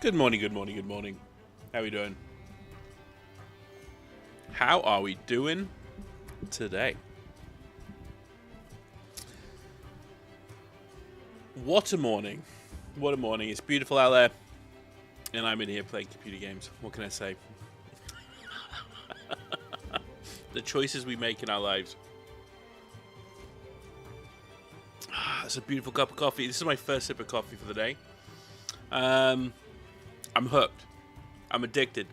Good morning, good morning, good morning. How are we doing? How are we doing today? What a morning. What a morning. It's beautiful out there. And I'm in here playing computer games. What can I say? The choices we make in our lives. It's a beautiful cup of coffee. This is my first sip of coffee for the day. I'm hooked. I'm addicted.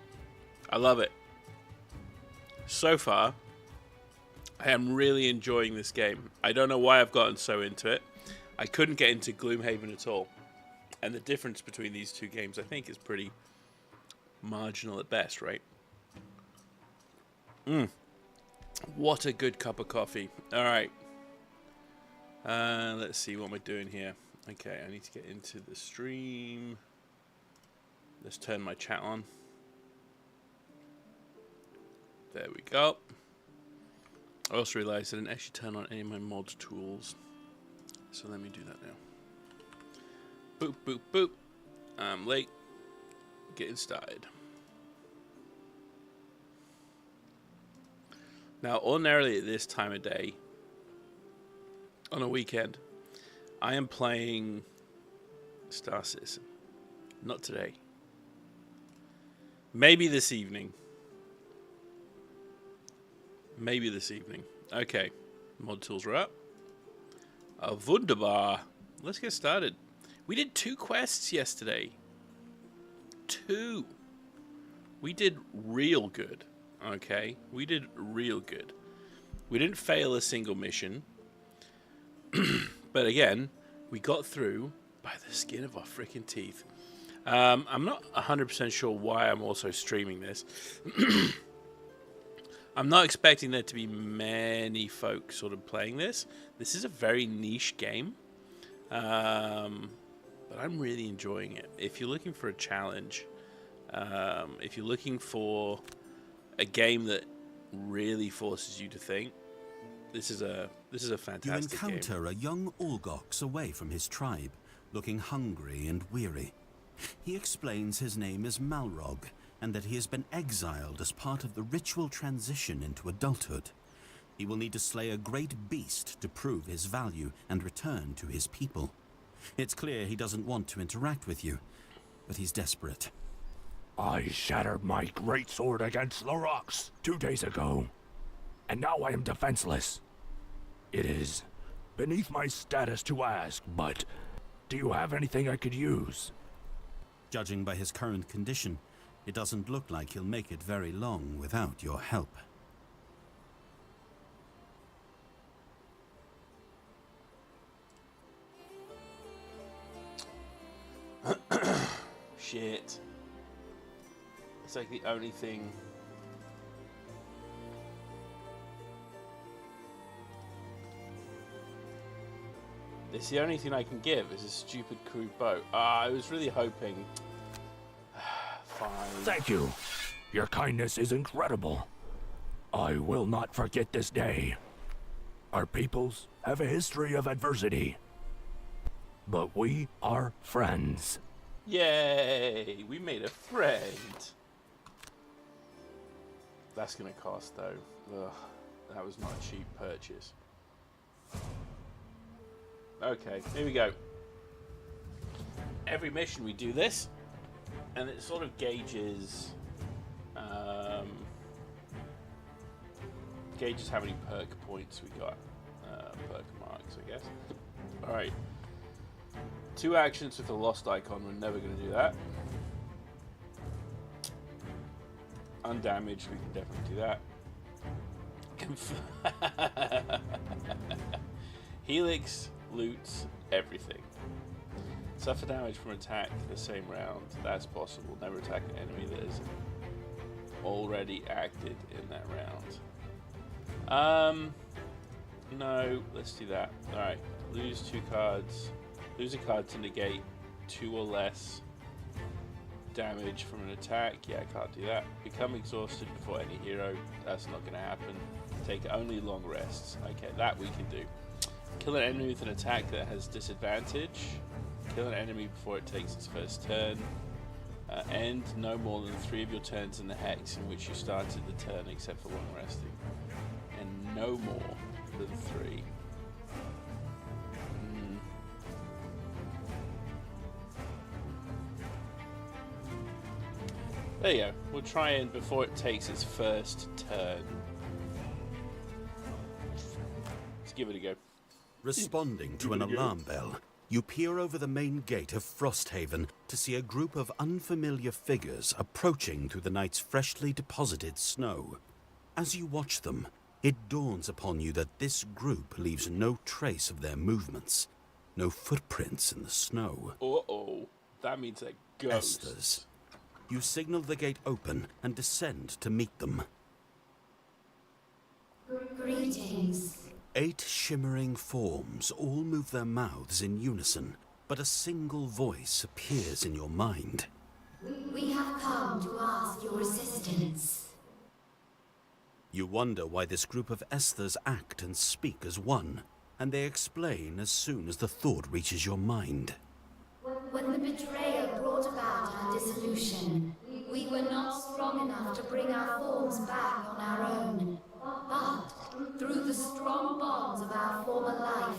I love it. So far, I am really enjoying this game. I don't know why I've gotten so into it. I couldn't get into Gloomhaven at all. And the difference between these two games, I think, is pretty marginal at best, right? What a good cup of coffee. All right. Let's see, what am I doing here? Okay, I need to get into the stream. Let's turn my chat on. There we go. I also realized I didn't actually turn on any of my mod tools. So let me do that now. Boop, boop, boop. I'm late. Getting started. Now, ordinarily at this time of day, on a weekend, I am playing Star Citizen. Not today. Maybe this evening. Maybe this evening. Okay. Mod tools are up. Wunderbar. Let's get started. We did 2 quests yesterday. 2. We did real good. Okay? We did real good. We didn't fail a single mission. But again, we got through by the skin of our freaking teeth. I'm not 100% sure why I'm also streaming this. I'm not expecting there to be many folks sort of playing this. This is a very niche game. But I'm really enjoying it. If you're looking for a challenge, if you're looking for a game that really forces you to think, this is a fantastic game. You encounter a young Olgox away from his tribe, looking hungry and weary. He explains his name is Malrog, and that he has been exiled as part of the ritual transition into adulthood. He will need to slay a great beast to prove his value and return to his people. It's clear he doesn't want to interact with you, but he's desperate. I shattered my greatsword against the rocks 2 days ago, and now I am defenseless. It is beneath my status to ask, but do you have anything I could use? Judging by his current condition, it doesn't look like he'll make it very long without your help. Shit. It's like the only thing. It's the only thing I can give is a stupid crude boat. I was really hoping. Fine. Thank you. Your kindness is incredible. I will not forget this day. Our peoples have a history of adversity, but we are friends. Yay! We made a friend. That's gonna cost though. Ugh, that was not a cheap purchase. Okay, here we go. Every mission we do this, and it sort of gauges how many perk points we got. Perk marks, I guess. Alright. 2 actions with a lost icon, we're never going to do that. Undamaged, we can definitely do that. Helix loots everything. Suffer damage from attack the same round. That's possible. Never attack an enemy that is already acted in that round. No, let's do that. Alright, lose 2 cards. Lose a card to negate 2 or less damage from an attack. Yeah, I can't do that. Become exhausted before any hero. That's not going to happen. Take only long rests. Okay, that we can do. Kill an enemy with an attack that has disadvantage. Kill an enemy before it takes its first turn. End no more than 3 of your turns in the hex in which you started the turn except for long resting. And no more than 3. There you go. We'll try and before it takes its first turn. Let's give it a go. Responding to an alarm bell, you peer over the main gate of Frosthaven to see a group of unfamiliar figures approaching through the night's freshly deposited snow. As you watch them, it dawns upon you that this group leaves no trace of their movements, no footprints in the snow. Uh-oh. That means they're ghosts. Esthers. You signal the gate open and descend to meet them. Greetings. 8 shimmering forms all move their mouths in unison, but a single voice appears in your mind. We have come to ask your assistance. You wonder why this group of Esthers act and speak as one, and they explain as soon as the thought reaches your mind. When the betrayer brought about our dissolution, we were not strong enough to bring our forms back on our own. But through the strong bonds of our former life,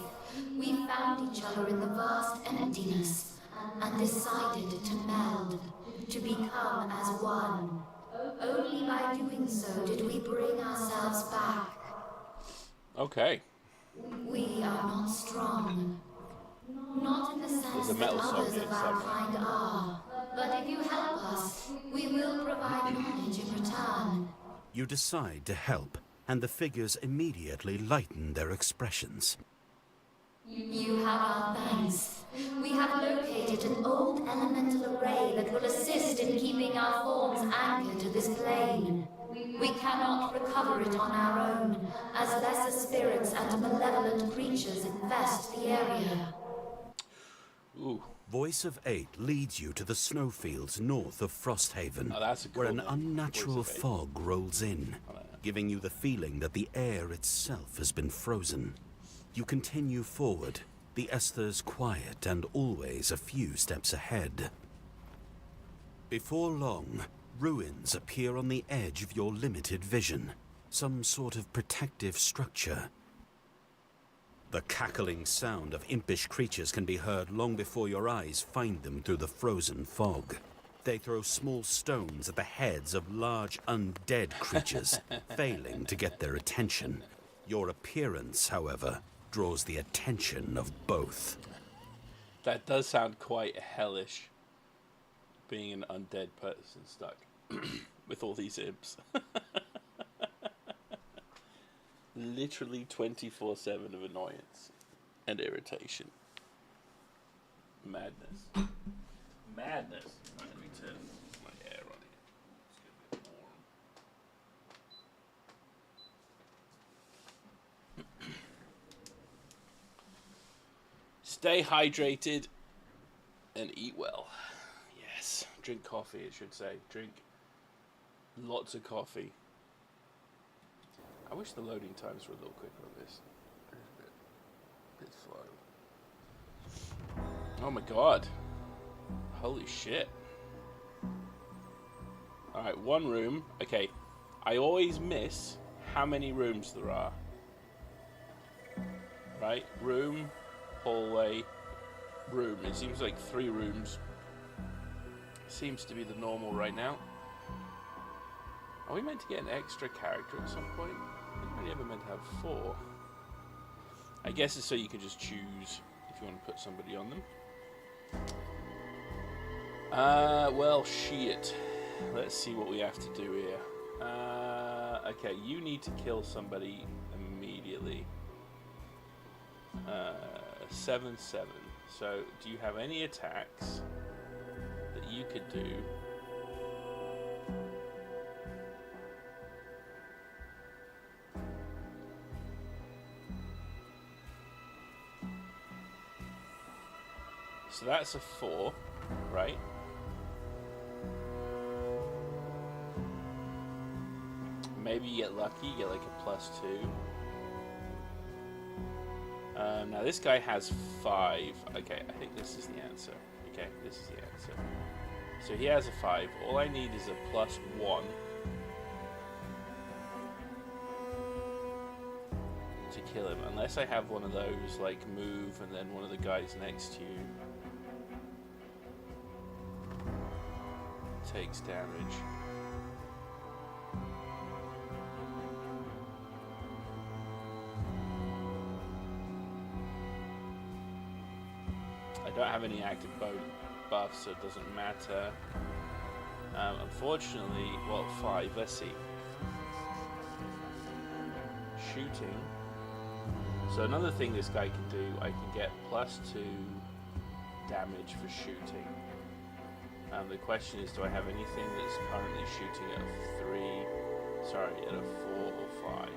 we found each other in the vast emptiness and decided to meld, to become as one. Only by doing so did we bring ourselves back. Okay. We are not strong. Not in the sense There's a that metal others socket of our somewhere. kind are. But if you help us, we will provide knowledge in return. You decide to help, and the figures immediately lighten their expressions. You have our thanks. We have located an old elemental array that will assist in keeping our forms anchored to this plane. We cannot recover it on our own, as lesser spirits and malevolent creatures infest the area. Ooh. Voice of 8 leads you to the snowfields north of Frosthaven, Oh, that's a cool where an name. unnatural Voice of 8. fog rolls in, giving you the feeling that the air itself has been frozen. You continue forward, the Esthers quiet and always a few steps ahead. Before long, ruins appear on the edge of your limited vision, some sort of protective structure. The cackling sound of impish creatures can be heard long before your eyes find them through the frozen fog. They throw small stones at the heads of large undead creatures, failing to get their attention. Your appearance, however, draws the attention of both. That does sound quite hellish, being an undead person stuck with all these imps. Literally 24/7 of annoyance and irritation. Madness. Madness. Right, let me turn my air on here. It's get a bit warm. Stay hydrated and eat well. Yes. Drink coffee, it should say. Drink lots of coffee. I wish the loading times were a little quicker on this. It's a bit slow. Oh my god. Holy shit. Alright, 1 room. Okay. I always miss how many rooms there are. Right? Room, hallway, room. It seems like 3 rooms. Seems to be the normal right now. Are we meant to get an extra character at some point? I think we're never meant to have 4. I guess it's so you can just choose if you want to put somebody on them. Well, shit. Let's see what we have to do here. Okay, you need to kill somebody immediately. 7/7. So, do you have any attacks that you could do? So that's a 4, right? Maybe you get lucky, you get like a +2. Now this guy has 5. Okay, I think this is the answer. Okay, this is the answer. So he has a 5. All I need is a +1 to kill him. Unless I have one of those, like, move and then one of the guys next to you takes damage. I don't have any active buffs, so it doesn't matter. Unfortunately, well, 5, let's see. Shooting. So another thing this guy can do, I can get +2 damage for shooting. The question is, do I have anything that's currently shooting at a 3, sorry, at a 4 or 5?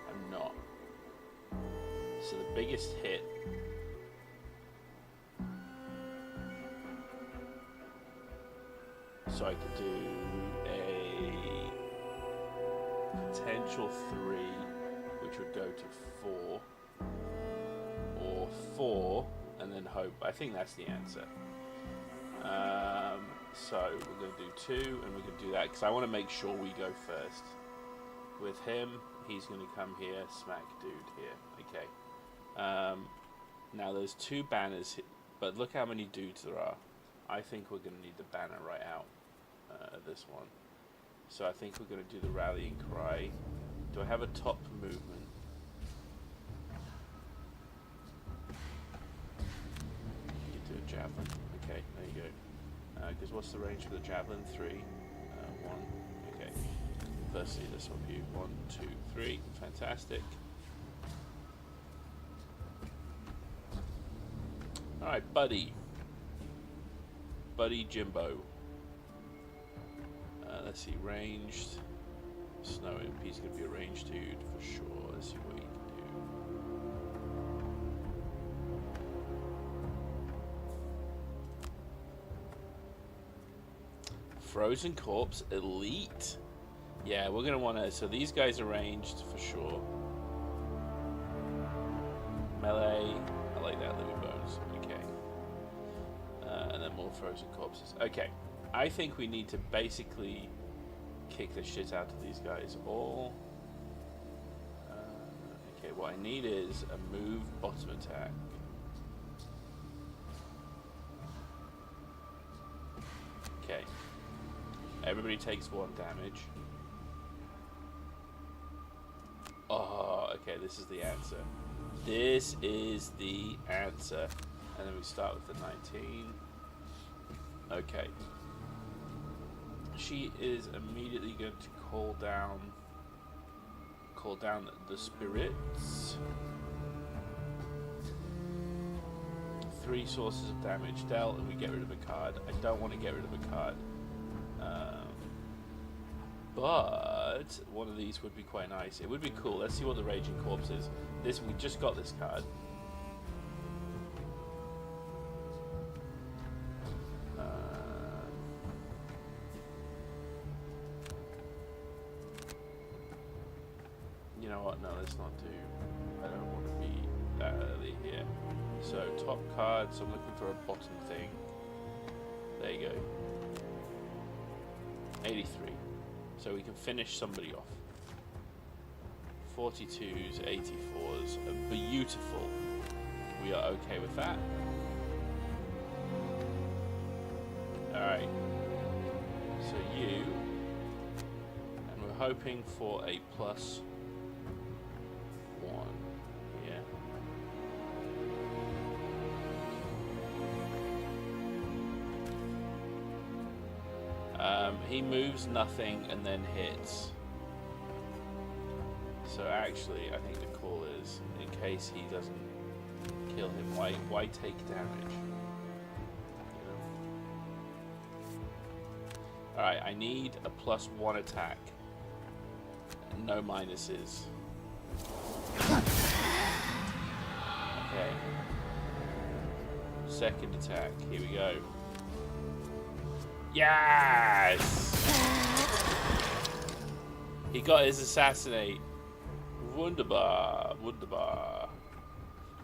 I'm not. So the biggest hit so I could do a potential 3, which would go to 4, or 4, and then hope. I think that's the answer. So we're going to do 2, and we're going to do that, because I want to make sure we go first. With him, he's going to come here, smack dude here. Okay. Now there's 2 banners, but look how many dudes there are. I think we're going to need the banner right out. This one. So I think we're going to do the rallying cry. Do I have a top movement? You do a javelin. Okay, there you go. Because what's the range for the javelin? 3. 1. Okay. Firstly, let's swap you. 1, 2, 3. Fantastic. Alright, buddy. Buddy Jimbo. Let's see, ranged. Snow Imp, he's going to be a ranged dude for sure. Let's see what he can do. Frozen Corpse Elite. Yeah, we're going to want to... So these guys are ranged for sure. Melee. I like that, living bones. Okay. And then more Frozen Corpses. Okay. I think we need to basically kick the shit out of these guys all. Okay, what I need is a move bottom attack. Okay. Everybody takes 1 damage. Oh, okay, this is the answer. This is the answer. And then we start with the 19. Okay. She is immediately going to call down the spirits. 3 sources of damage dealt, and we get rid of a card. I don't want to get rid of a card, but one of these would be quite nice. It would be cool. Let's see what the Raging Corpse is. We just got this card. You know what? No, let's not do. I don't want to be that early here. So top card. So I'm looking for a bottom thing. There you go. 83. So we can finish somebody off. 42s, 84s. Beautiful. We are okay with that. Alright. So you. And we're hoping for a +1 here. He moves nothing and then hits. So actually, I think the call is, in case he doesn't kill him, why take damage? You know? Alright, I need a +1 attack. No minuses. Okay. Second attack. Here we go. Yes! He got his assassinate. Wunderbar. Wunderbar.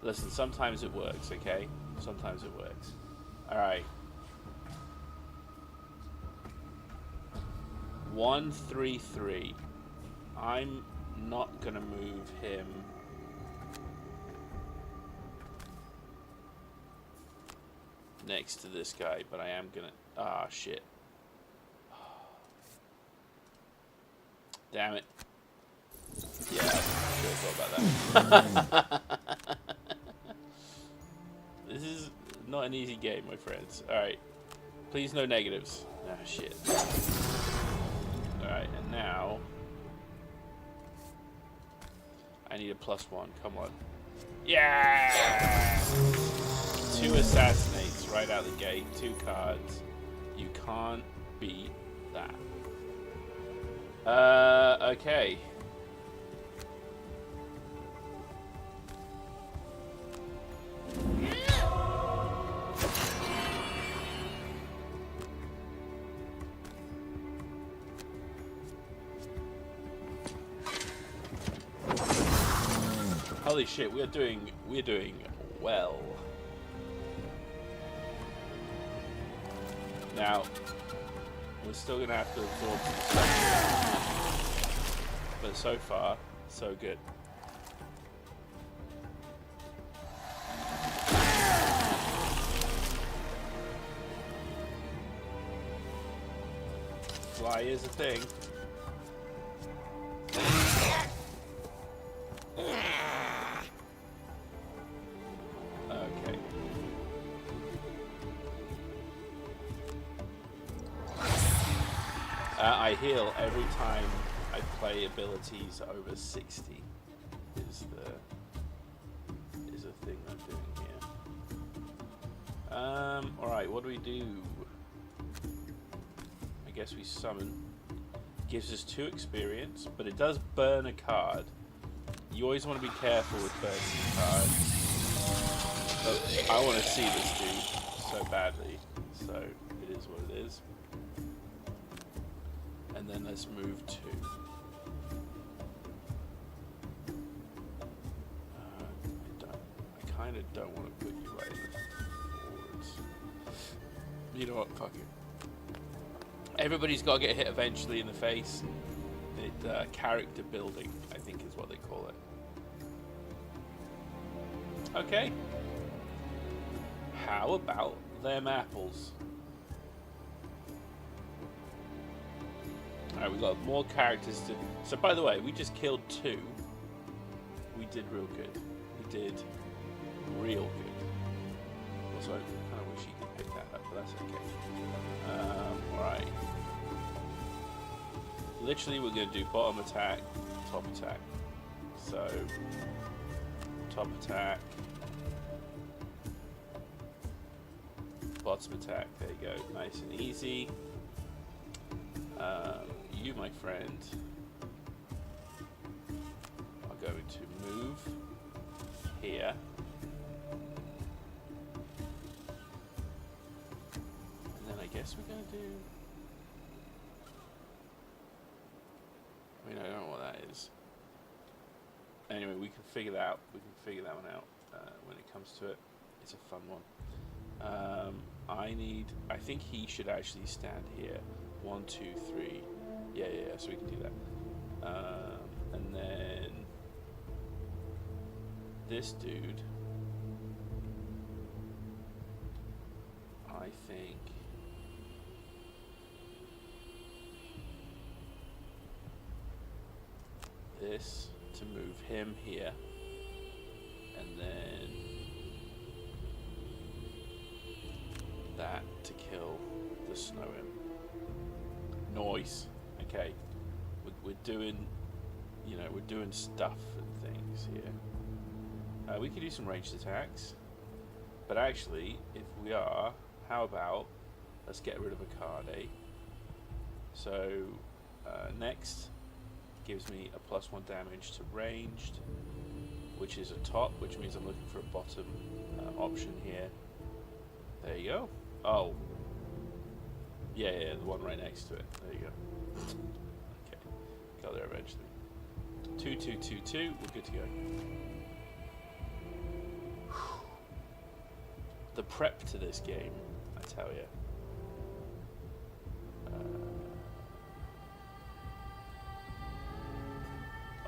Listen, sometimes it works, okay? Sometimes it works. Alright. 133. I'm not gonna move him. Next to this guy, but I am gonna. Ah, shit. Damn it. Yeah, I should have thought about that. This is not an easy game, my friends. Alright. Please, no negatives. Ah, shit. Alright, and now I need a +1. Come on. Yeah! 2 assassinates right out the gate. 2 cards. You can't beat that. Okay. Holy shit, we're doing well. Now, we're still gonna have to absorb some stuff, but so far, so good. Fly is a thing. Okay. I heal every time I play abilities over 60. Is a thing I'm doing here. Alright, what do we do? I guess we summon. Gives us 2 experience, but it does burn a card. You always want to be careful with burning cards. But I want to see this dude so badly, so it is what it is. And then let's move 2. I kind of don't want to put you right in the forwards. You know what? Fuck it. Everybody's got to get hit eventually in the face. Character building, I think, is what they call it. Okay. How about them apples? Alright, we've got more characters to... So, by the way, we just killed 2. We did real good. We did real good. Also, I kind of wish he could pick that up, but that's okay. Alright. Literally, we're going to do bottom attack, top attack. So, top attack, bottom attack. There you go, nice and easy. You, my friend, are going to move here. And then I guess we're going to do... I mean, I don't know what that is. Anyway, we can figure that out. We can figure that one out when it comes to it. It's a fun one. I think he should actually stand here. 1, 2, 3. Yeah, so we can do that. And then this dude, I think this to move him here, and then that to kill the snow imp. Noise. Okay, we're doing, we're doing stuff and things here. We could do some ranged attacks, but actually, if we are, how about let's get rid of a card, eh? So next gives me a +1 damage to ranged, which is a top, which means I'm looking for a bottom option here. There you go. Oh. Yeah, the one right next to it. There you go. Okay, got there eventually. 2, 2, 2, 2. We're good to go. The prep to this game, I tell you.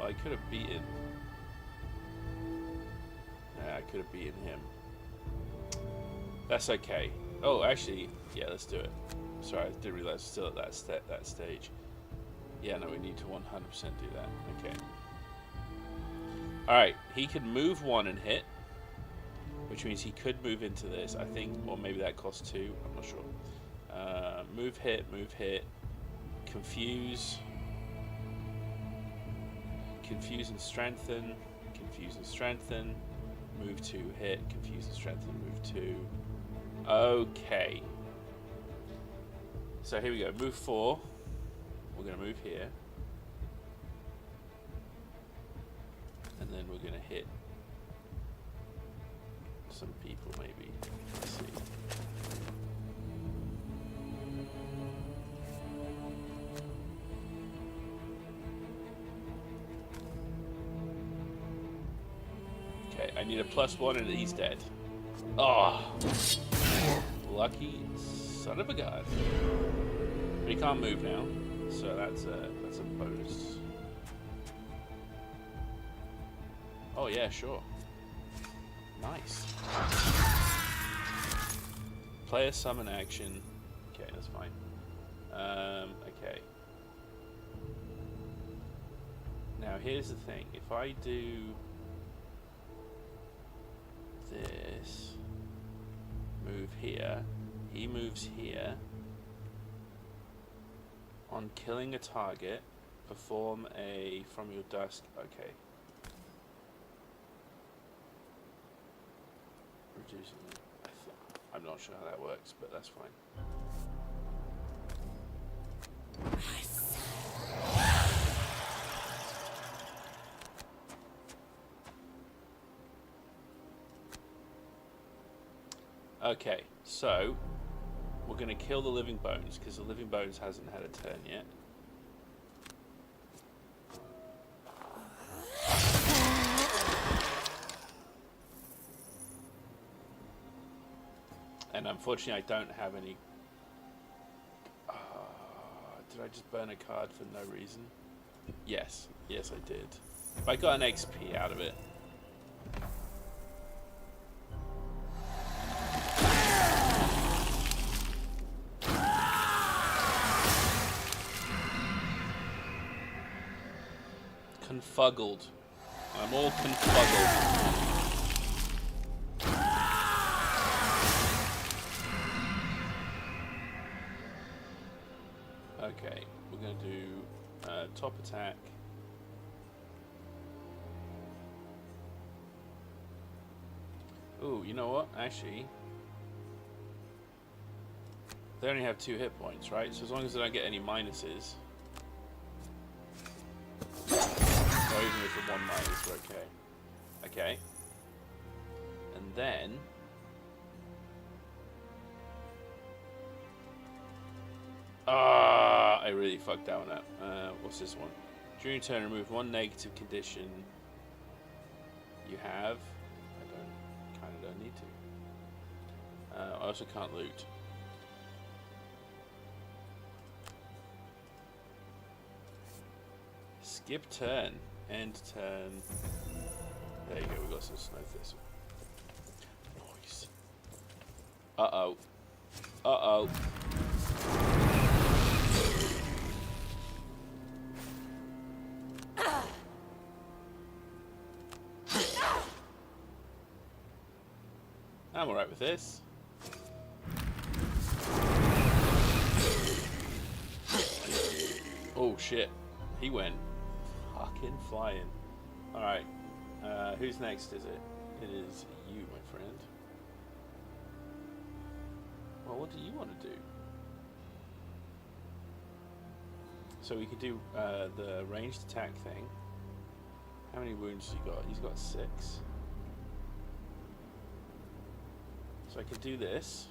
Oh, I could have beaten. Yeah, I could have beaten him. That's okay. Oh, actually, yeah, let's do it. Sorry, I didn't realize we're still at that stage. Yeah, no, we need to 100% do that. Okay. Alright, he could move 1 and hit, which means he could move into this, I think, or maybe that costs 2, I'm not sure. Move, hit, confuse and strengthen, move 2, hit, confuse and strengthen, move 2. Okay. So here we go, move 4, we're going to move here. And then we're going to hit some people, maybe. Let's see. Okay, I need a +1 and he's dead. Oh, lucky son of a god. But he can't move now, so that's a bonus. Oh yeah, sure. Nice. Player summon action. Okay, that's fine. Okay. Now here's the thing. If I do this, move here, he moves here. On killing a target, perform a from your dusk. Okay. Reducing it. I'm not sure how that works, but that's fine. Okay, so we're going to kill the living bones because the living bones hasn't had a turn yet. And unfortunately, I don't have any. Did I just burn a card for no reason? Yes, yes, I did. But I got an XP out of it. Confuggled. I'm all confuggled. Okay, we're going to do top attack. Ooh, you know what? Actually, they only have 2 hit points, right? So as long as I don't get any minuses. So even with the 1 minus, we're okay. Okay. And then I really fucked that one up. What's this one? During your turn, remove 1 negative condition you have. I kind of don't need to. I also can't loot. Skip turn. End turn. There you go, we got some snow thistle. Nice. Uh-oh. Uh-oh. I'm alright with this. Oh shit. He went fucking flying. Alright. Who's next is it? It is you, my friend. Well, what do you want to do? So we could do the ranged attack thing. How many wounds has he got? He's got 6. So I can do this.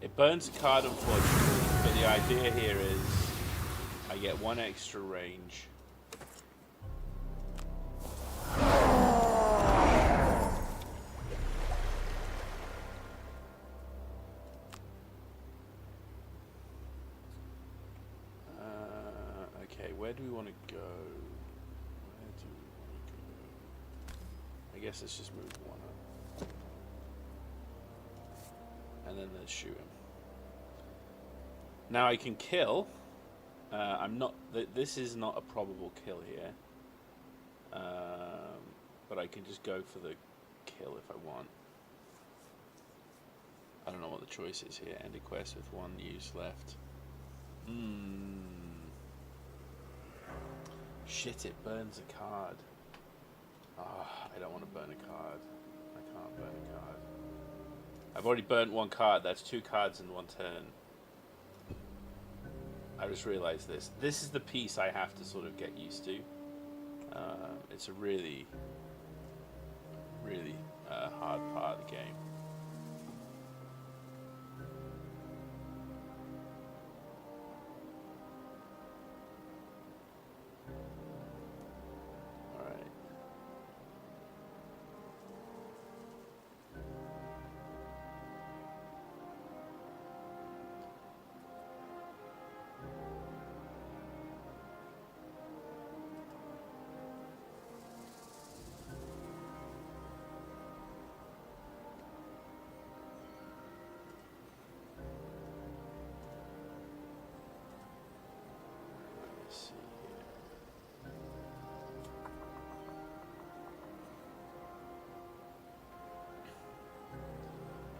It burns a card, unfortunately, but the idea here is I get 1 extra range. Okay, where do we want to go? guess let's just move one up. And then let's shoot him. Now I can kill. I'm not. This is not a probable kill here. But I can just go for the kill if I want. I don't know what the choice is here. End a quest with 1 use left. Shit, it burns a card. I don't want to burn a card. I can't burn a card. I've already burnt 1 card. That's 2 cards in 1 turn. I just realized this. This is the piece I have to sort of get used to. It's a really, really hard part of the game.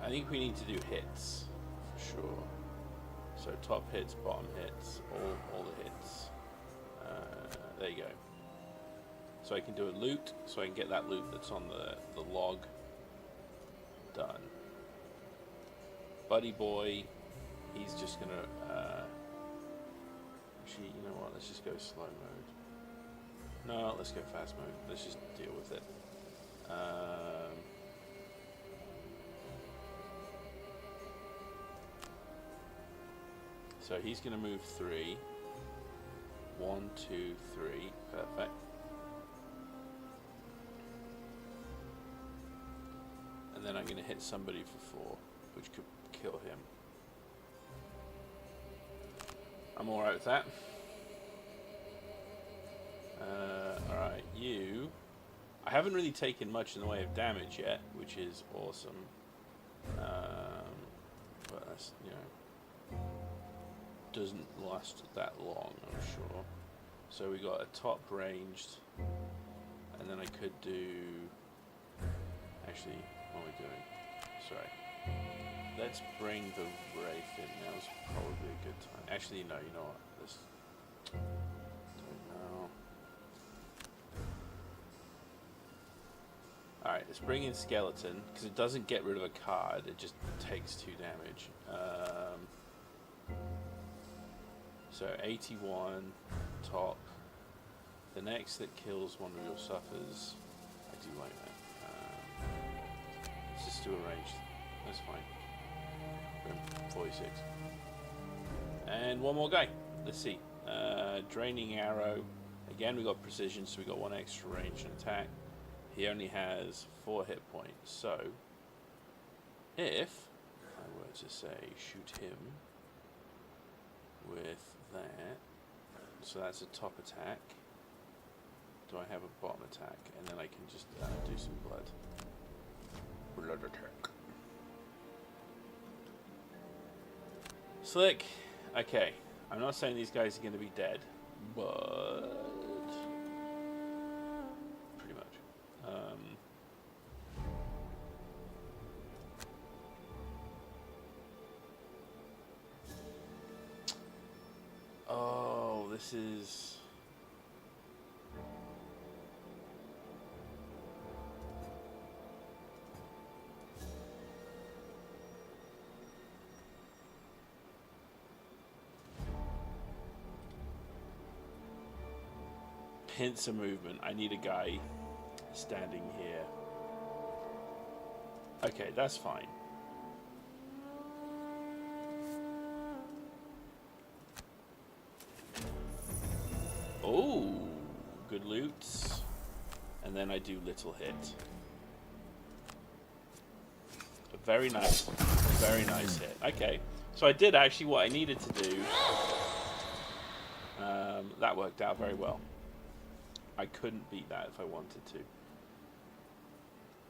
I think we need to do hits, for sure. So top hits, bottom hits, all the hits. There you go. So I can do a loot, so I can get that loot that's on the log. Done. Buddy boy, he's just gonna... actually, you know what, let's just go slow mode. No, let's go fast mode. Let's just deal with it. So he's going to move 3. 1, 2, 3. Perfect. And then I'm going to hit somebody for 4, which could kill him. I'm alright with that. Alright, you... I haven't really taken much in the way of damage yet, which is awesome. But that's, you know... doesn't last that long, I'm sure. So we got a top ranged, and then I could do... Actually, what are we doing? Sorry. Let's bring the Wraith in. Now's probably a good time. Actually, no, you know what? Let's do it now. Alright, let's bring in Skeleton, because it doesn't get rid of a card, it just takes 2 damage. So 81 top. The next that kills one of your suffers. I do like that. Let's just do a ranged. That's fine. Boom, 46. And one more guy. Let's see. Draining arrow. Again, we got precision, so we got 1 extra range and attack. He only has 4 hit points. So, if I were to say shoot him with that, so that's a top attack. Do I have a bottom attack? And then I can just do some blood. Blood attack. Slick. Okay. I'm not saying these guys are going to be dead, but pretty much. Oh, this is... pincer movement. I need a guy standing here. Okay, that's fine. Oh, good loots. And then I do little hit. A very nice hit. Okay, so I did actually what I needed to do. That worked out very well. I couldn't beat that if I wanted to.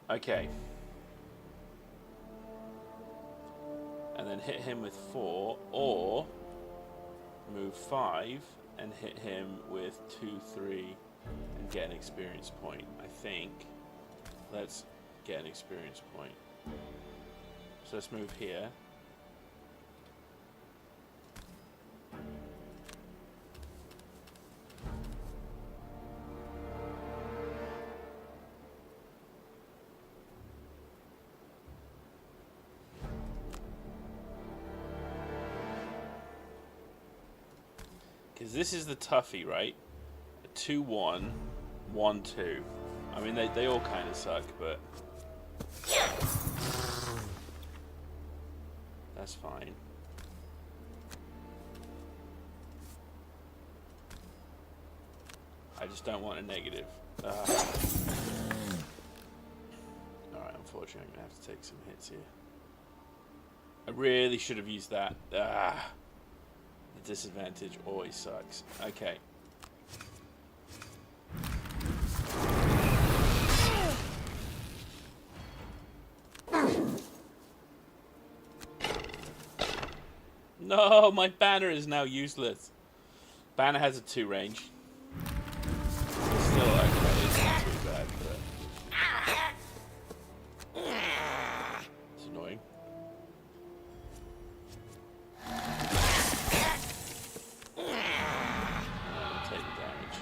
Okay. And then hit him with 4, or move 5 and hit him with 2, 3, and get an experience point. I think. Let's get an experience point. So let's move here. Because this is the toughie, right? A 2-1, 1-2. I mean, they all kind of suck, but that's fine. I just don't want a negative. Alright, unfortunately, I'm going to have to take some hits here. I really should have used that. The disadvantage always sucks. Okay. No, my banner is now useless. Banner has a 2 range. It's still okay, it's not too bad, but it's annoying. I'll take the damage.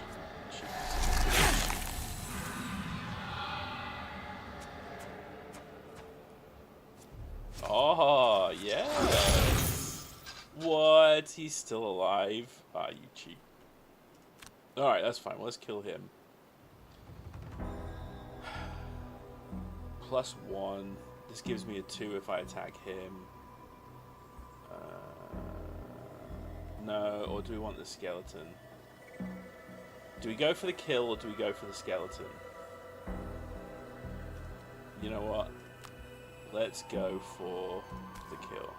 Oh, yeah. What? He's still alive? Ah, you cheat. Alright, that's fine. Let's kill him. +1. This gives me a 2 if I attack him. No, or do we want the skeleton? Do we go for the kill or do we go for the skeleton? You know what? Let's go for the kill.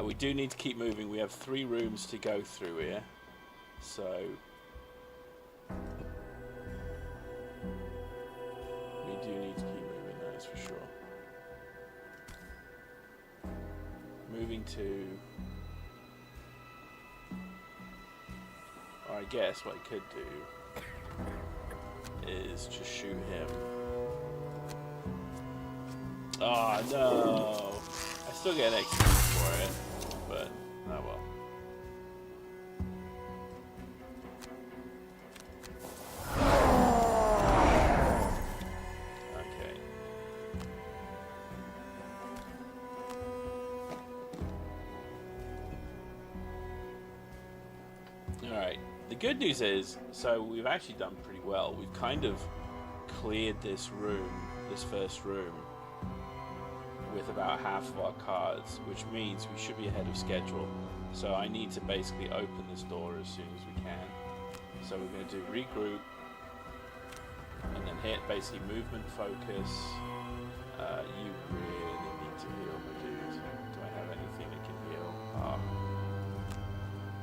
We do need to keep moving. We have 3 rooms to go through here, so we do need to keep moving, that is for sure. Moving to, or I guess what I could do is just shoot him. Oh no! I still get an XP for it, but oh well. Okay. Alright. The good news is, so we've actually done pretty well. We've kind of cleared this room, this first room, with about half of our cards, which means we should be ahead of schedule. So I need to basically open this door as soon as we can. So we're going to do regroup, and then hit basically movement focus. You really need to heal, my dude. Do I have anything that can heal?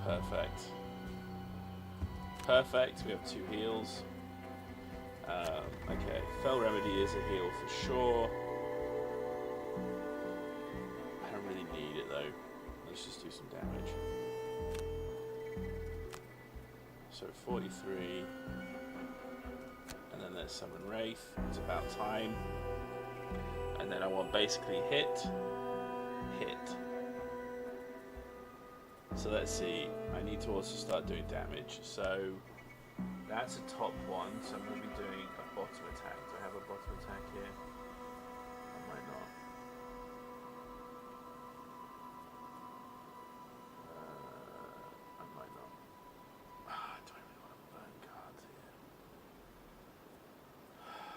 Perfect. Perfect, we have 2 heals. Okay, Fell Remedy is a heal for sure. Need it though. Let's just do some damage. So 43, and then there's Summon Wraith. It's about time. And then I want basically hit. So let's see. I need to also start doing damage. So that's a top 1. So I'm going to be doing a bottom attack. Do I have a bottom attack here? I might not.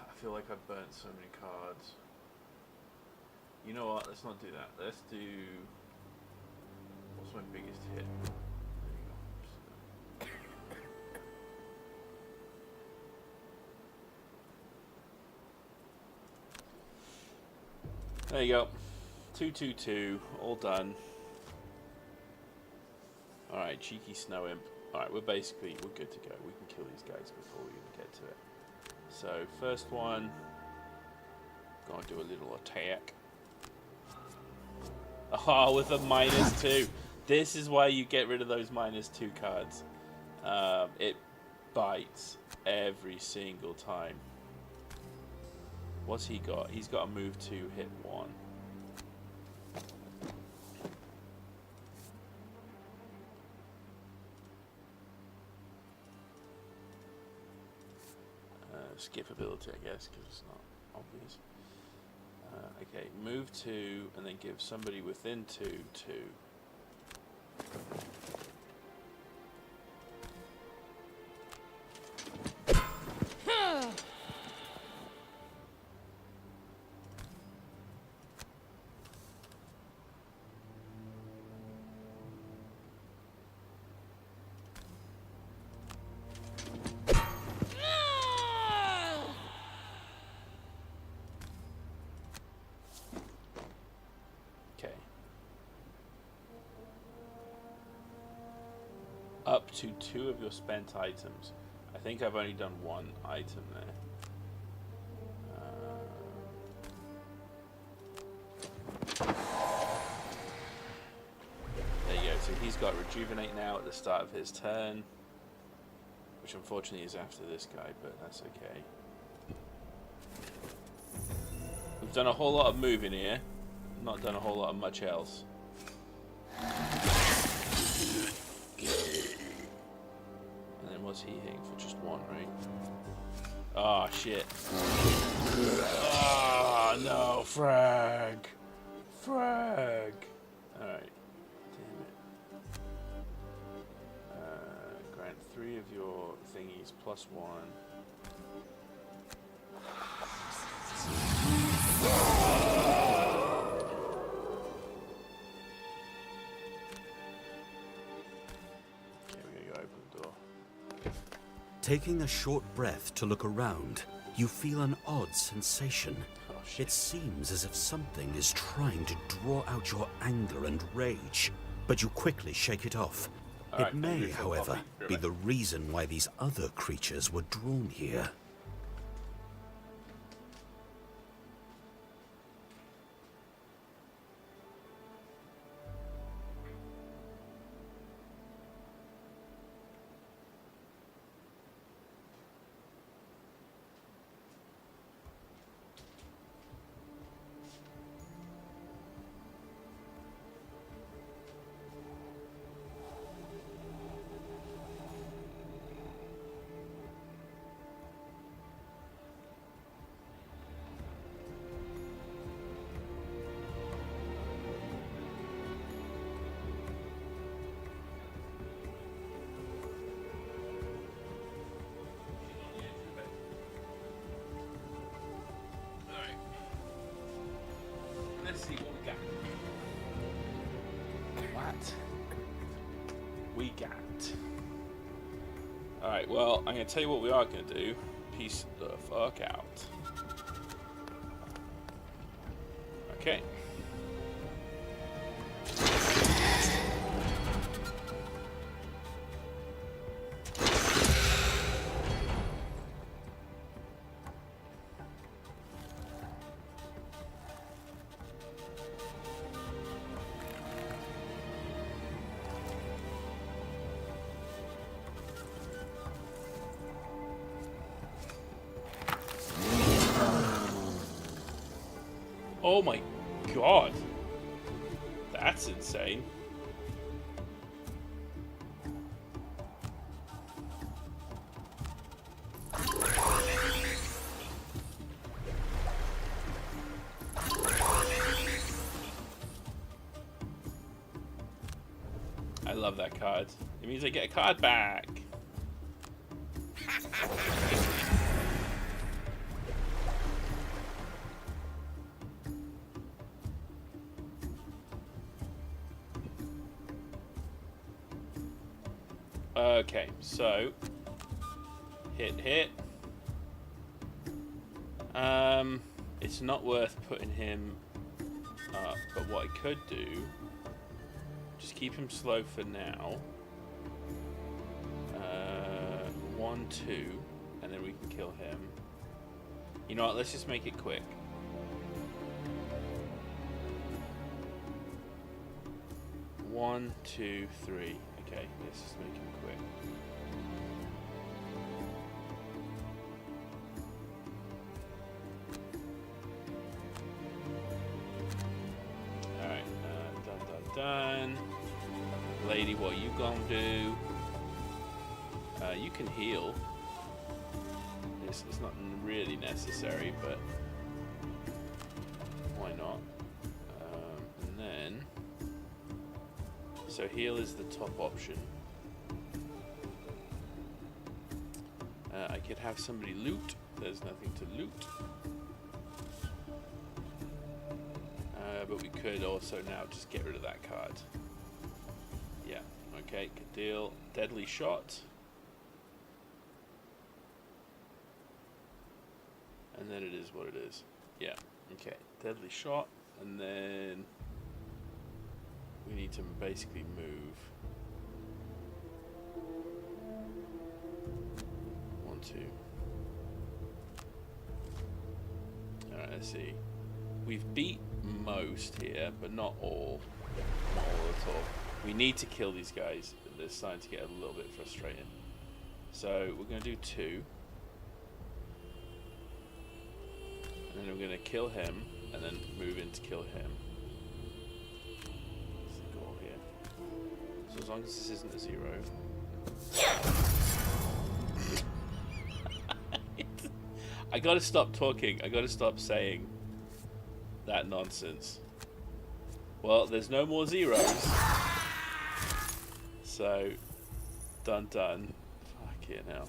I feel like I've burnt so many cards. You know what? Let's not do that. Let's do... What's my biggest hit? There you go. There you go. 222, all done. Alright, cheeky snow imp. Alright, we're good to go. We can kill these guys before we even get to it. So, first one, gonna do a little attack. Oh, with a -2. This is why you get rid of those -2 cards. It bites every single time. What's he got? He's got a move 2, hit 1. Skip ability, I guess, because it's not obvious. Okay, move 2, and then give somebody within 2, 2. Up to 2 of your spent items. I think I've only done 1 item there. There you go. So he's got rejuvenate now at the start of his turn, which unfortunately is after this guy, but that's okay. We've done a whole lot of moving here, not done a whole lot of much else. Was he hitting for just 1, right? Oh, shit. Oh, no. Frag. Frag. Alright. Damn it. Grant 3 of your thingies plus 1. Taking a short breath to look around, you feel an odd sensation. Oh, shit. It seems as if something is trying to draw out your anger and rage, but you quickly shake it off. It may, however, be the reason why these other creatures were drawn here. Let's see what we got. What we got. Alright, well, I'm going to tell you what we are going to do. Peace the fuck out. Okay. Oh my god. That's insane. I love that card. It means I get a card back. Okay, so hit. It's not worth putting him But what I could do, just keep him slow for now. 1, 2, and then we can kill him. You know what? Let's just make it quick. One, 2, 3. Okay, let's just make him quick. Alright, done. Lady, what you gonna do? You can heal. It's not really necessary, but why not? And then, so heal is the top option. I could have somebody loot. There's nothing to loot. But we could also now just get rid of that card. Yeah, okay, good deal. Deadly shot. And then it is what it is. Yeah, okay. Deadly shot, and then we need to basically move. 1, 2. Alright, let's see. We've beat most here, but not all. Not all at all. We need to kill these guys. They're starting to get a little bit frustrating. So we're going to do 2. And then we're going to kill him, and then move in to kill him. That's the goal here. So as long as this isn't a 0. I gotta stop talking. I gotta stop saying that nonsense. Well, there's no more 0s. So, done. Fuck it now.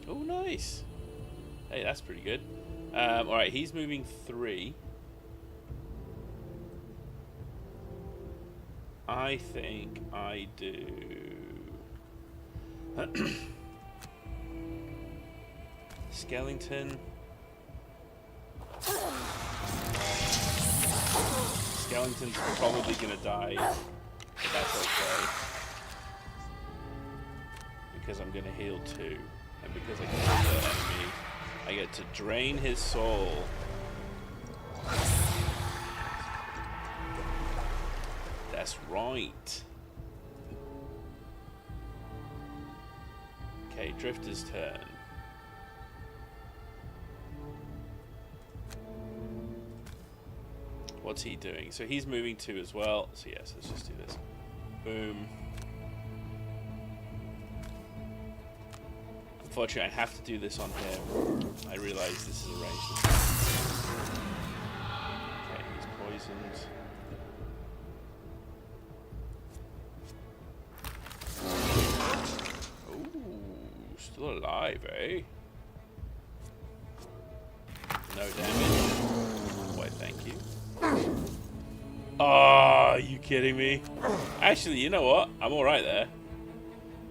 Oh, nice. Hey, that's pretty good. Alright, he's moving 3. I think I do... Skellington. Skellington's probably gonna die, but that's okay. Because I'm gonna heal 2. And because I can heal the enemy, I get to drain his soul. That's right. Okay, Drifter's turn. What's he doing? So he's moving 2 as well. So yes, let's just do this. Boom. Unfortunately, I have to do this on him. I realize this is arranged. Okay, he's poisoned. Ooh, still alive, eh? No damage. Why, thank you. Oh, are you kidding me? Actually, you know what? I'm alright there.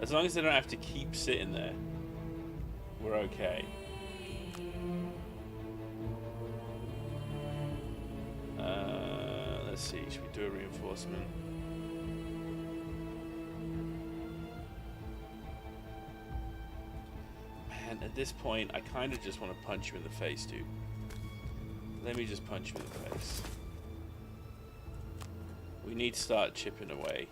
As long as they don't have to keep sitting there, we're okay. Let's see, should we do a reinforcement? Man, at this point, I kind of just want to punch you in the face, dude. Let me just punch you in the face. We need to start chipping away.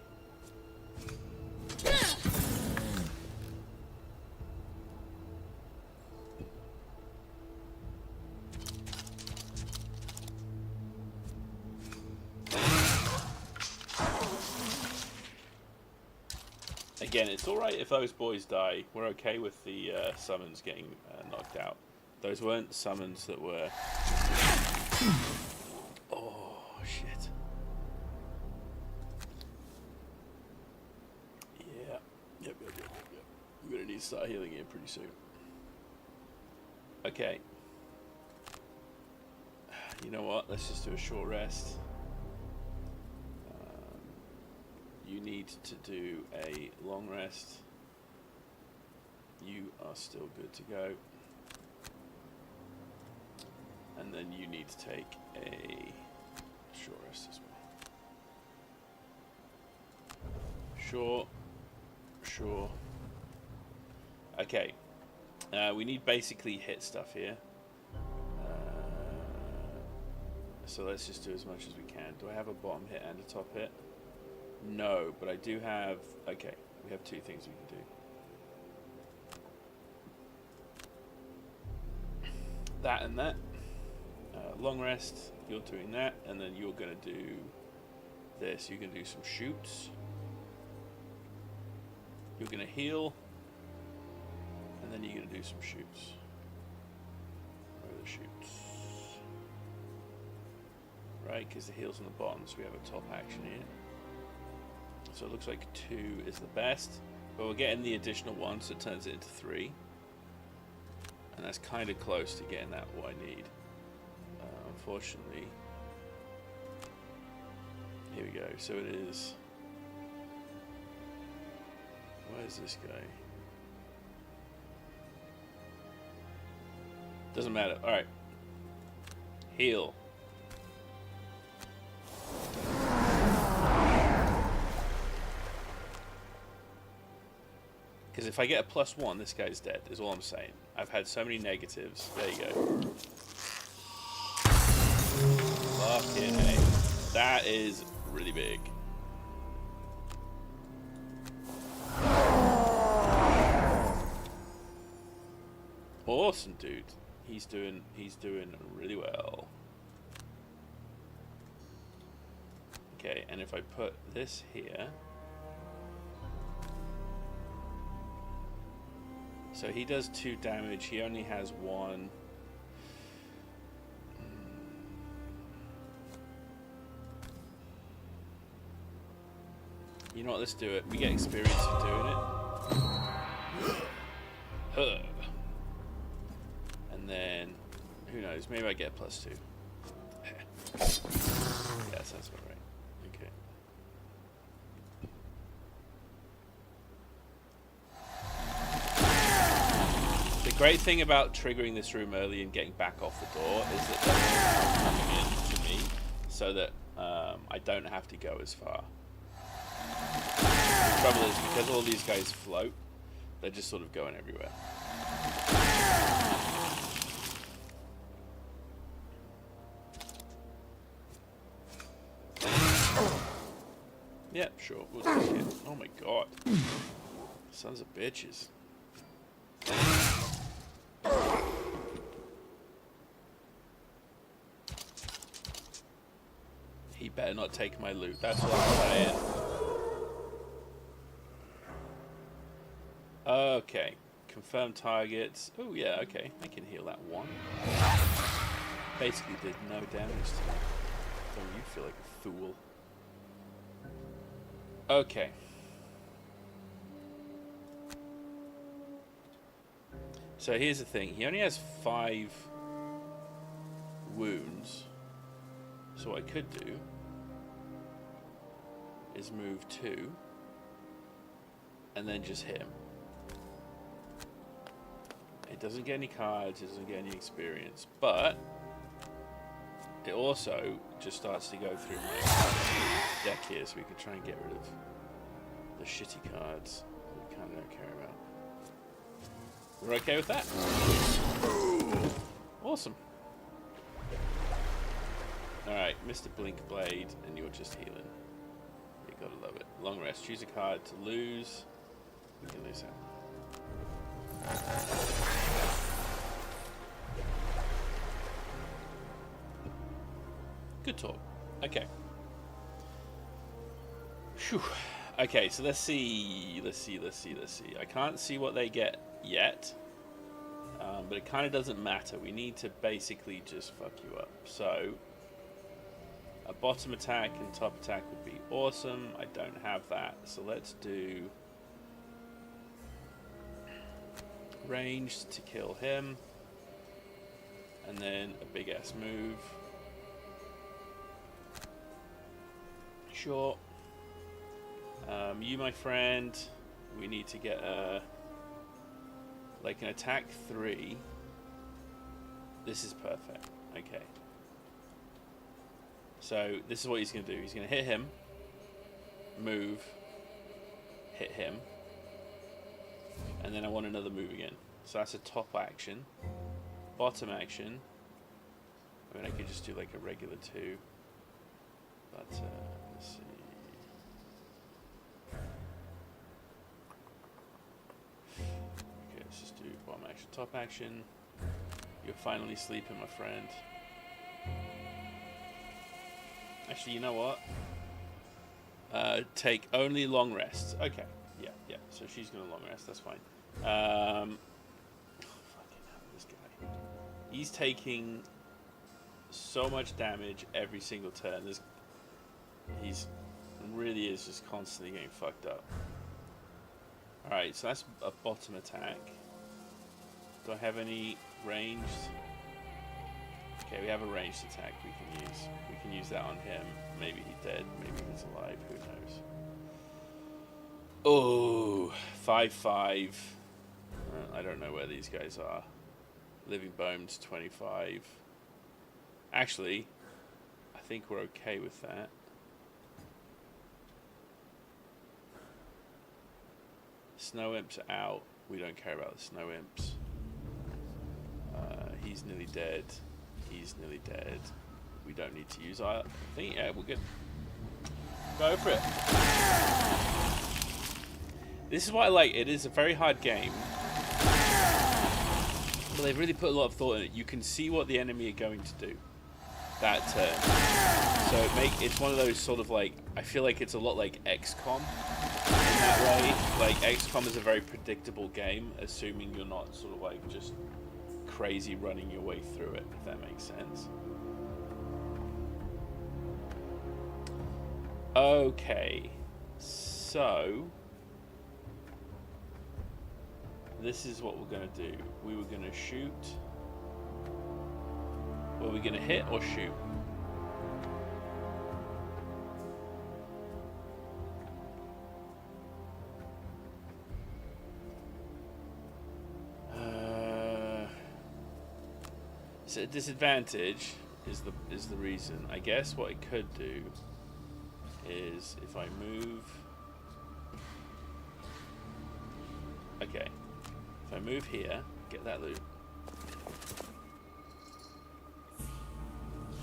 Again, it's alright if those boys die. We're okay with the summons getting knocked out. Those weren't summons that were... Oh, shit. Yeah. Yep. We're gonna need to start healing here pretty soon. Okay. You know what? Let's just do a short rest. You need to do a long rest. You are still good to go. And then you need to take a short rest as well. Sure. Okay. We need basically hit stuff here. So let's just do as much as we can. Do I have a bottom hit and a top hit? No, but I do have... Okay, we have two things we can do. That and that. Long rest, you're doing that, and then you're going to do this. You're going to do some shoots. You're going to heal, and then you're going to do some shoots. Where are the shoots? Right, because the heal's on the bottom, so we have a top action here. So it looks like 2 is the best, but we're getting the additional 1, so it turns it into 3. And that's kind of close to getting that what I need. Unfortunately, here we go. So it is. Where's this guy? Doesn't matter. All right. Heal. Because if I get a +1, this guy's dead, is all I'm saying. I've had so many negatives. There you go. Fucking hey. That is really big. Awesome, dude. He's doing really well. Okay, and if I put this here... So he does 2 damage, he only has 1. You know what, let's do it. We get experience for doing it. Huh. And then, who knows, maybe I get a +2. Yeah, that sounds about right. Okay. The great thing about triggering this room early and getting back off the door is that they're coming in to me so that I don't have to go as far. The trouble is, because all these guys float, they're just sort of going everywhere. Yeah, sure. We'll take it. Oh my god. Sons of bitches. He better not take my loot. That's what I'm saying. Okay. Confirm targets. Oh, yeah, okay. I can heal that 1. Basically did no damage to me. Don't you feel like a fool? Okay. So here's the thing. He only has 5 wounds. So what I could do is move 2 and then just hit him. It doesn't get any cards, it doesn't get any experience, but it also just starts to go through my deck here, so we can try and get rid of the shitty cards that we kind of don't care about. We're okay with that? Awesome. Alright, Mr. Blink Blade, and you're just healing. You gotta love it. Long rest. Choose a card to lose. We can lose that. Good talk. Okay. Whew. Okay, so let's see. I can't see what they get yet. But it kind of doesn't matter. We need to basically just fuck you up. So, a bottom attack and top attack would be awesome. I don't have that. So let's do ranged to kill him. And then a big ass move. Sure. You, my friend, we need to get a... like an attack 3 This is perfect. Okay. So this is what he's going to do. He's going to hit him, move, hit him, and then I want another move again. So that's a top action. Bottom action. I mean, I could just do like a regular 2. But, let's see. Okay, let's just do bottom action, top action. You're finally sleeping, my friend. Actually, you know what? Take only long rests. Okay. Yeah. So she's gonna long rest. That's fine. Fucking hell, this guy. He's taking so much damage every single turn. He's really is just constantly getting fucked up. All right. So that's a bottom attack. Do I have any ranged? Okay, we have a ranged attack we can use. We can use that on him. Maybe he's dead. Maybe he's alive. Who knows? Oh, 5/5. I don't know where these guys are. Living Bones 25. Actually, I think we're okay with that. Snow Imps are out. We don't care about the Snow Imps. He's nearly dead. He's nearly dead. We don't need to use our thing. Yeah, we're good. Go for it. This is what I like. It is a very hard game. But they've really put a lot of thought in it. You can see what the enemy are going to do that turn. So it's one of those sort of like, I feel like it's a lot like XCOM in that way. Like XCOM is a very predictable game, assuming you're not sort of like just crazy running your way through it, if that makes sense. Okay, so this is what we're going to do. We were going to shoot. Were we going to hit or shoot? So a disadvantage is the reason. I guess what I could do is if I move. Okay. If I move here, get that loot.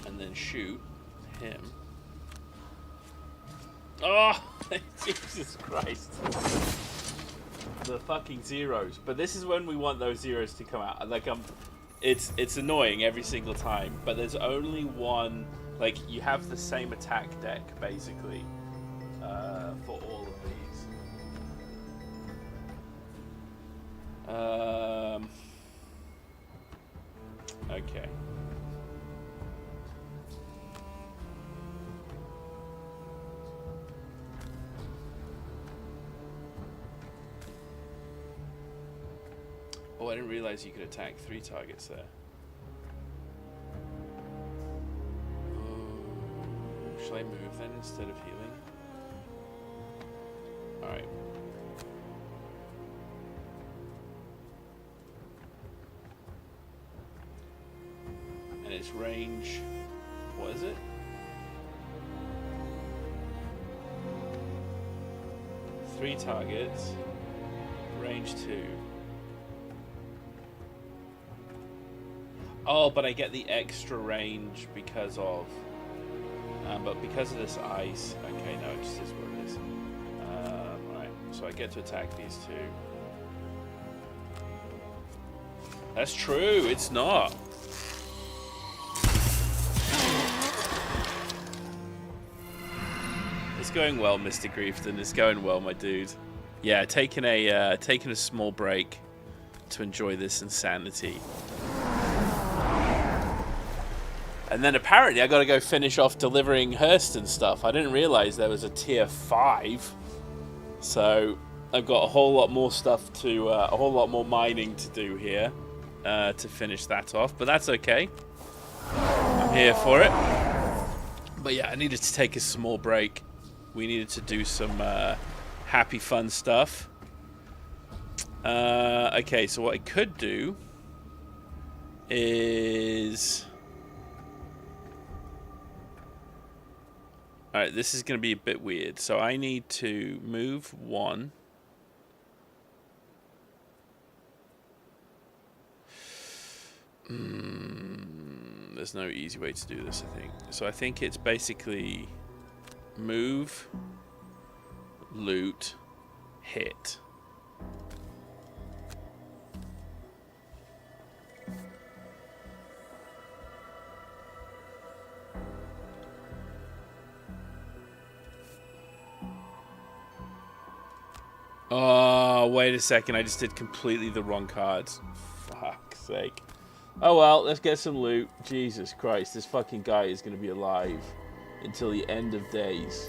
And then shoot him. Oh! Jesus Christ. The fucking zeros. But this is when we want those zeros to come out. Like, it's annoying every single time, but there's only one. Like, you have the same attack deck, basically, for all of these. Okay. Oh, I didn't realize you could attack 3 targets there. Shall I move then instead of healing? Alright. And its range, what is it? Three targets, range 2. Oh, but I get the extra range because of... but because of this ice... Okay, no, it just is what it is. Right, so I get to attack these 2. That's true, it's not. It's going well, Mr. Griefton. It's going well, my dude. Yeah, taking a small break to enjoy this insanity. And then apparently I got to go finish off delivering Hurston stuff. I didn't realize there was a tier 5. So I've got a whole lot more stuff to, a whole lot more mining to do here to finish that off. But that's okay. I'm here for it. But yeah, I needed to take a small break. We needed to do some happy, fun stuff. Okay, so what I could do is... is... Alright, this is going to be a bit weird. So I need to move 1. There's no easy way to do this, I think. So I think it's basically move, loot, hit. Oh, wait a second. I just did completely the wrong cards. Fuck's sake. Oh well, let's get some loot. Jesus Christ, this fucking guy is going to be alive until the end of days.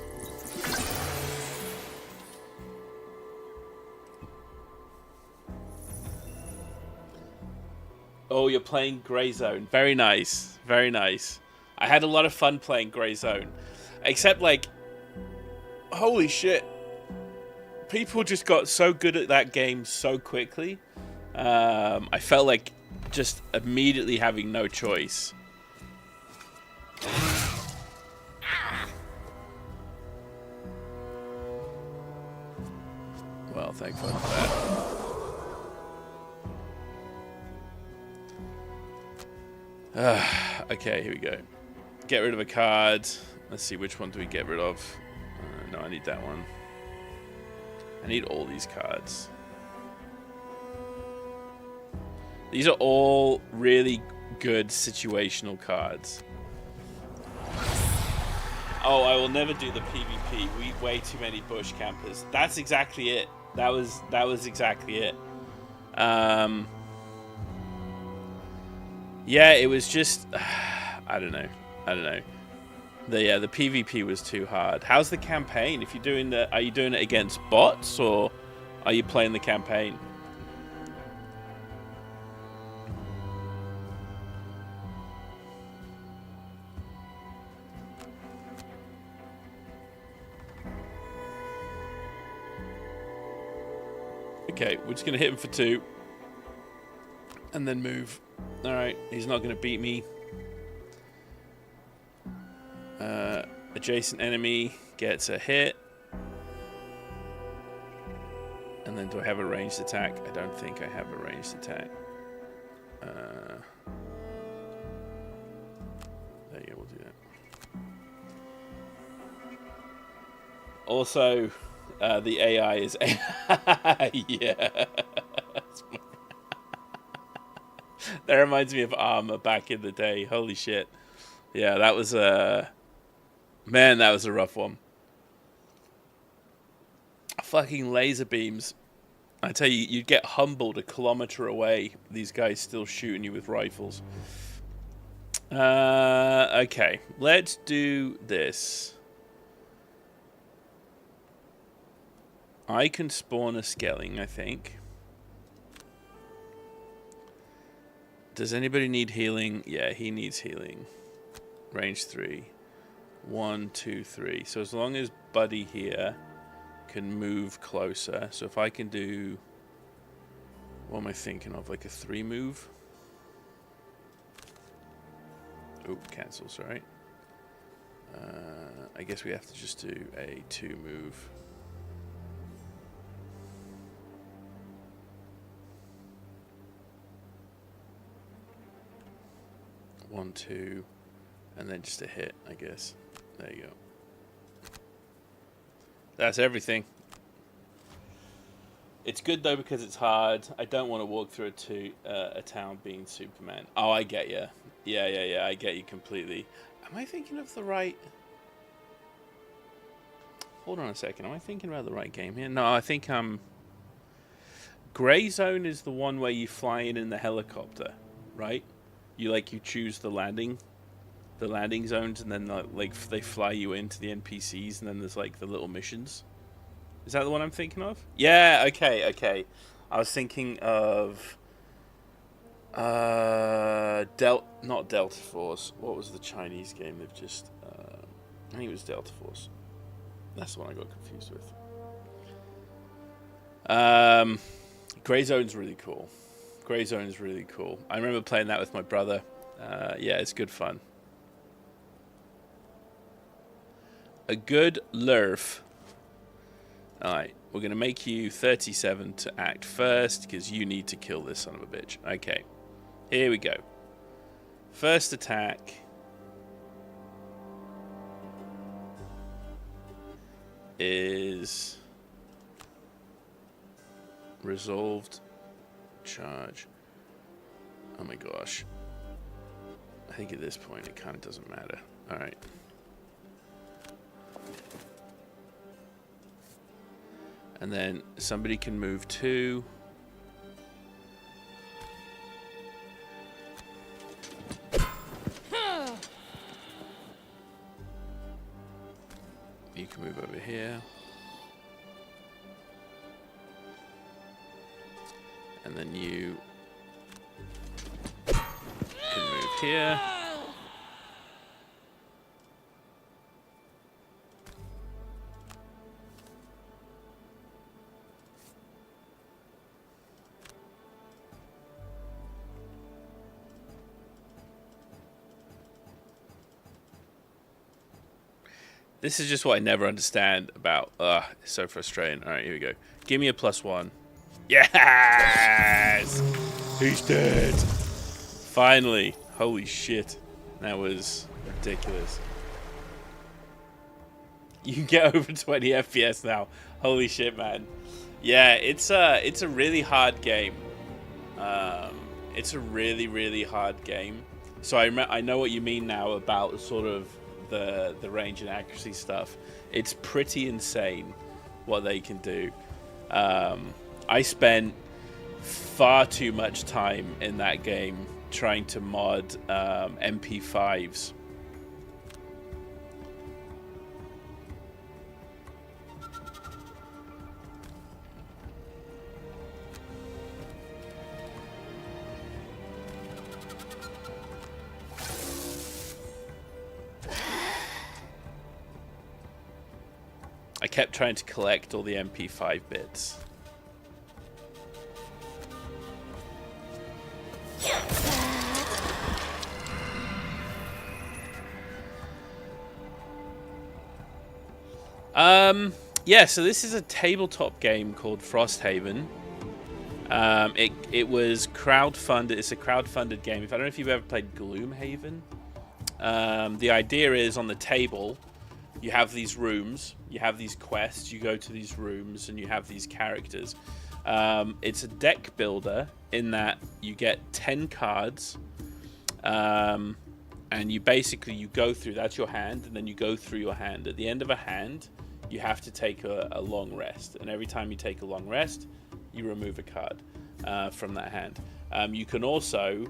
Oh, you're playing Grey Zone. Very nice. Very nice. I had a lot of fun playing Grey Zone. Except, like, holy shit. People just got so good at that game so quickly. I felt like just immediately having no choice. Well, thankfully for that. Okay, here we go. Get rid of a card. Let's see, which one do we get rid of? No, I need that one. I need all these cards. These are all really good situational cards. Oh, I will never do the PvP. We way too many bush campers. That's exactly it. That was exactly it. Yeah, it was just I don't know. The PvP was too hard. How's the campaign? If you're doing are you doing it against bots or are you playing the campaign? Okay, we're just going to hit him for 2. And then move. Alright, he's not going to beat me. Adjacent enemy gets a hit. And then do I have a ranged attack? I don't think I have a ranged attack. There you go, we'll do that. Also, the AI is AI. Yeah. That reminds me of Armor back in the day. Holy shit. Yeah, that was man, that was a rough one. Fucking laser beams. I tell you, you'd get humbled a kilometer away. These guys still shooting you with rifles. Okay, let's do this. I can spawn a skelling, I think. Does anybody need healing? Yeah, he needs healing. Range 3. 1, 2, 3. So as long as Buddy here can move closer. So if I can do... What am I thinking of? Like a 3 move? Oh, cancel, sorry. I guess we have to just do a 2 move. One, 2, and then just a hit, I guess. There you go. That's everything. It's good though because it's hard. I don't want to walk through a town being Superman. Oh, I get you. Yeah. I get you completely. Am I thinking of the right? Hold on a second. Am I thinking about the right game here? No, I think Grey Zone is the one where you fly in the helicopter, right? You choose the landing zones, and then like they fly you into the NPCs, and then there's like the little missions. Is that the one I'm thinking of? Yeah. Okay. I was thinking of not Delta Force. What was the Chinese game they've just? I think it was Delta Force. That's the one I got confused with. Grey Zone's really cool. I remember playing that with my brother. Yeah, it's good fun. A good lurf. Alright, we're going to make you 37 to act first, because you need to kill this son of a bitch. Okay, here we go. First attack is resolved charge. Oh my gosh. I think at this point it kind of doesn't matter. Alright. And then somebody can move 2. You can move over here. And then you can move here. This is just what I never understand about. It's so frustrating. All right, here we go. Give me a +1. Yes! He's dead. Finally. Holy shit. That was ridiculous. You can get over 20 FPS now. Holy shit, man. Yeah, it's a really hard game. It's a really, really hard game. So I know what you mean now about sort of the range and accuracy stuff. It's pretty insane what they can do. I spent far too much time in that game trying to mod MP5s. I kept trying to collect all the MP5 bits. Yeah, so this is a tabletop game called Frosthaven. It was crowdfunded. It's a crowdfunded game. I don't know if you've ever played Gloomhaven. The idea is on the table, you have these rooms, you have these quests, you go to these rooms, and you have these characters. It's a deck builder in that you get 10 cards, and you go through, that's your hand, and then you go through your hand. At the end of a hand, you have to take a long rest, and every time you take a long rest, you remove a card from that hand. You can also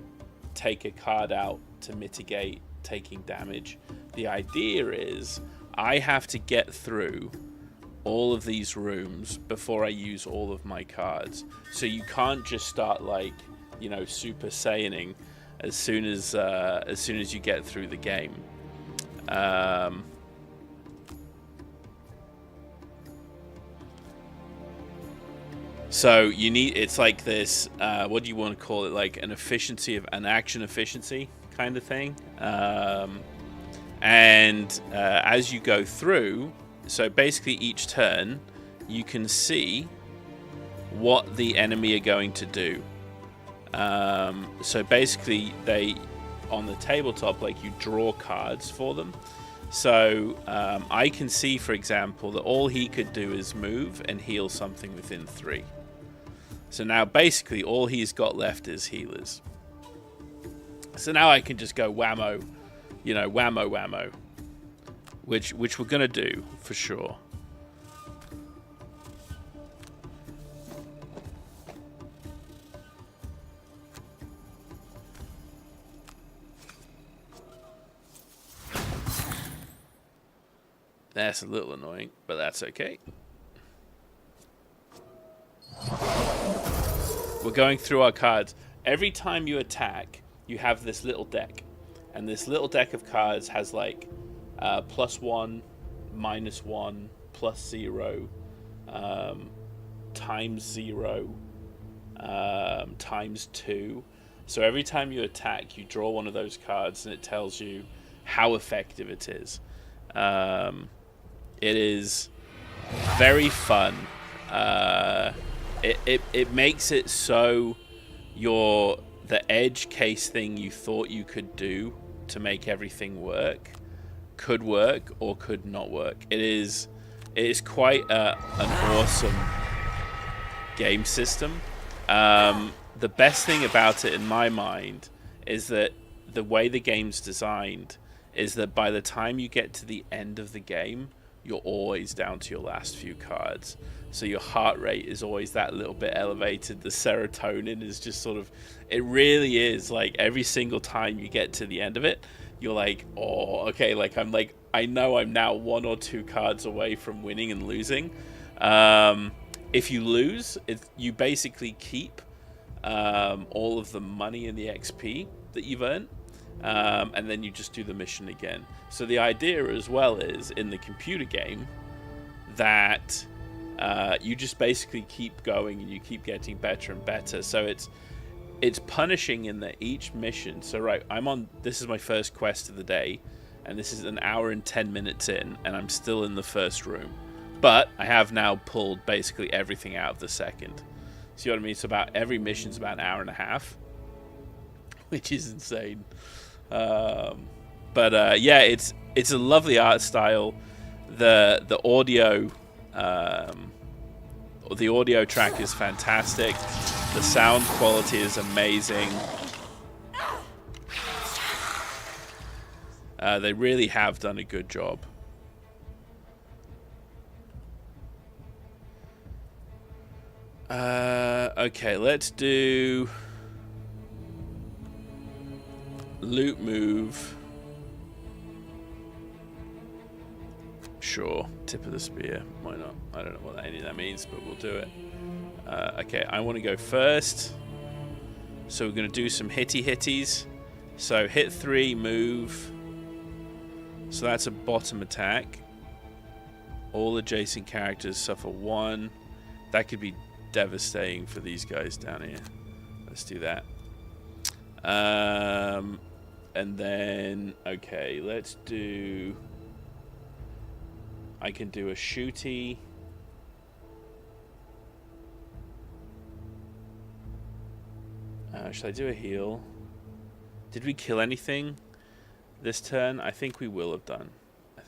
take a card out to mitigate taking damage. The idea is I have to get through all of these rooms before I use all of my cards. So you can't just start like, Super Saiyaning as soon as you get through the game. So you need, it's like this, what do you want to call it? Like an action efficiency kind of thing. As you go through, so basically each turn, you can see what the enemy are going to do. So basically on the tabletop, like you draw cards for them. So I can see, for example, that all he could do is move and heal something within 3. So now basically all he's got left is healers. So now I can just go whammo, whammo, which we're gonna do for sure. That's a little annoying, but that's okay. We're going through our cards. Every time you attack, you have this little deck. And this little deck of cards has like +1, -1, +0, ×0, ×2. So every time you attack, you draw one of those cards, and it tells you how effective it is. It is very fun. It makes it so the edge case thing you thought you could do to make everything work could work or could not work. It is quite an awesome game system. The best thing about it in my mind is that the way the game's designed is that by the time you get to the end of the game, you're always down to your last few cards. So your heart rate is always that little bit elevated. The serotonin is just sort of, it really is like every single time you get to the end of it, you're like, oh, okay, like I know I'm now 1 or 2 cards away from winning and losing. If you lose, you basically keep all of the money and the XP that you've earned, and then you just do the mission again. So the idea as well is in the computer game that you just basically keep going and you keep getting better and better. So it's punishing in that each mission. So right, this is my first quest of the day, and this is an hour and 10 minutes in, and I'm still in the first room. But I have now pulled basically everything out of the second. See what I mean? So about every mission's about an hour and a half, which is insane. But yeah, it's a lovely art style. The audio track is fantastic. The sound quality is amazing. They really have done a good job. Okay, let's do loot move. Sure, tip of the spear. Why not? I don't know what any of that means, but we'll do it. Okay, I want to go first. So we're going to do some hitties. So hit 3, move. So that's a bottom attack. All adjacent characters suffer 1. That could be devastating for these guys down here. Let's do that. And then, okay, let's do... I can do a shooty. Should I do a heal? Did we kill anything this turn? I think we will have done. I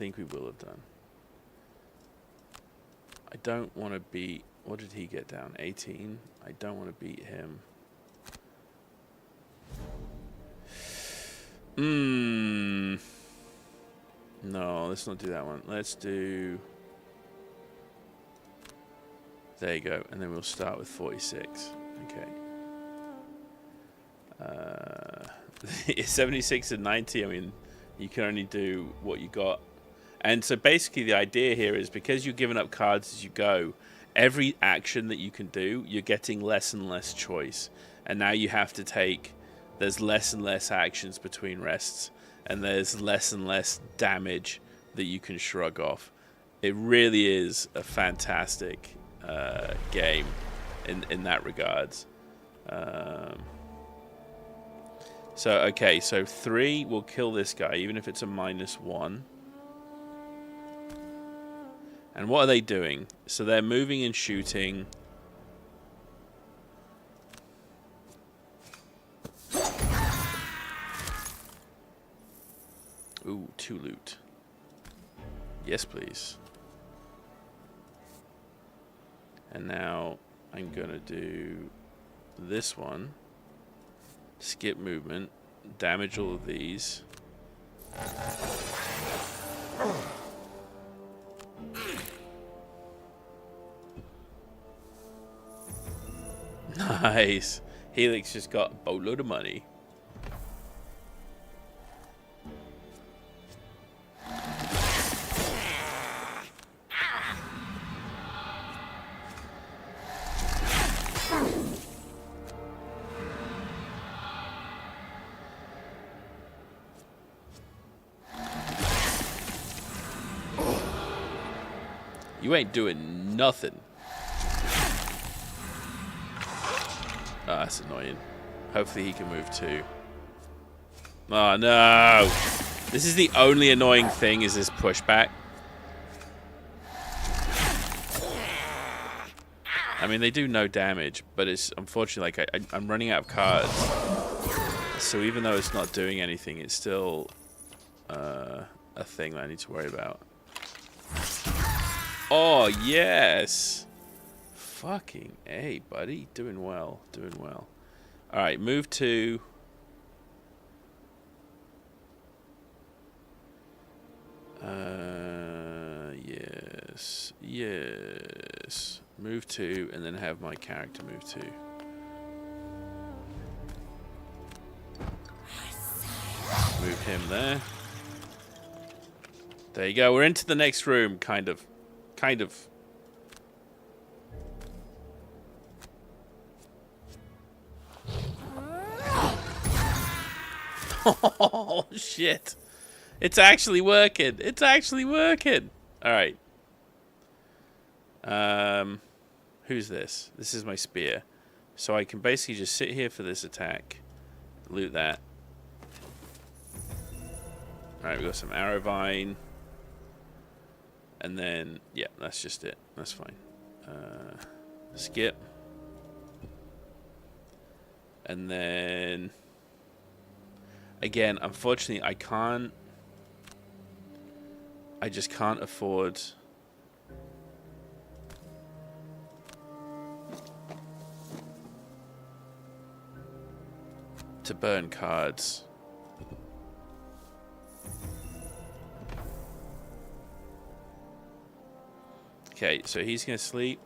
don't want to beat... What did he get down? 18. I don't want to beat him. No, let's not do that one. Let's do... There you go. And then we'll start with 46. Okay. 76 and 90, I mean, you can only do what you got. And so basically the idea here is because you're giving up cards as you go, every action that you can do, you're getting less and less choice. And now you have to take... There's less and less actions between rests, and there's less and less damage that you can shrug off. It really is a fantastic game in that regards. So, okay, so 3 will kill this guy, even if it's a -1. And what are they doing? So they're moving and shooting. Ooh, 2 loot. Yes, please. And now I'm gonna do this one. Skip movement. Damage all of these. Nice. Helix just got a boatload of money. You ain't doing nothing. Oh, that's annoying. Hopefully he can move too. Oh no! This is the only annoying thing, is this pushback. I mean, they do no damage, but it's unfortunately like I'm running out of cards. So even though it's not doing anything, it's still a thing that I need to worry about. Oh, yes! Fucking A, buddy. Doing well. Doing well. Alright, move to... yes. Yes. Move to, and then have my character move to. Move him there. There you go. We're into the next room, kind of. Kind of. Oh, shit. It's actually working. It's actually working. All right. Who's this? This is my spear. So I can basically just sit here for this attack. Loot that. Alright, we got some arrow vine. And then, yeah, that's just it. That's fine. Skip. And then... Again, unfortunately, I just can't afford... to burn cards. Okay, so he's gonna sleep.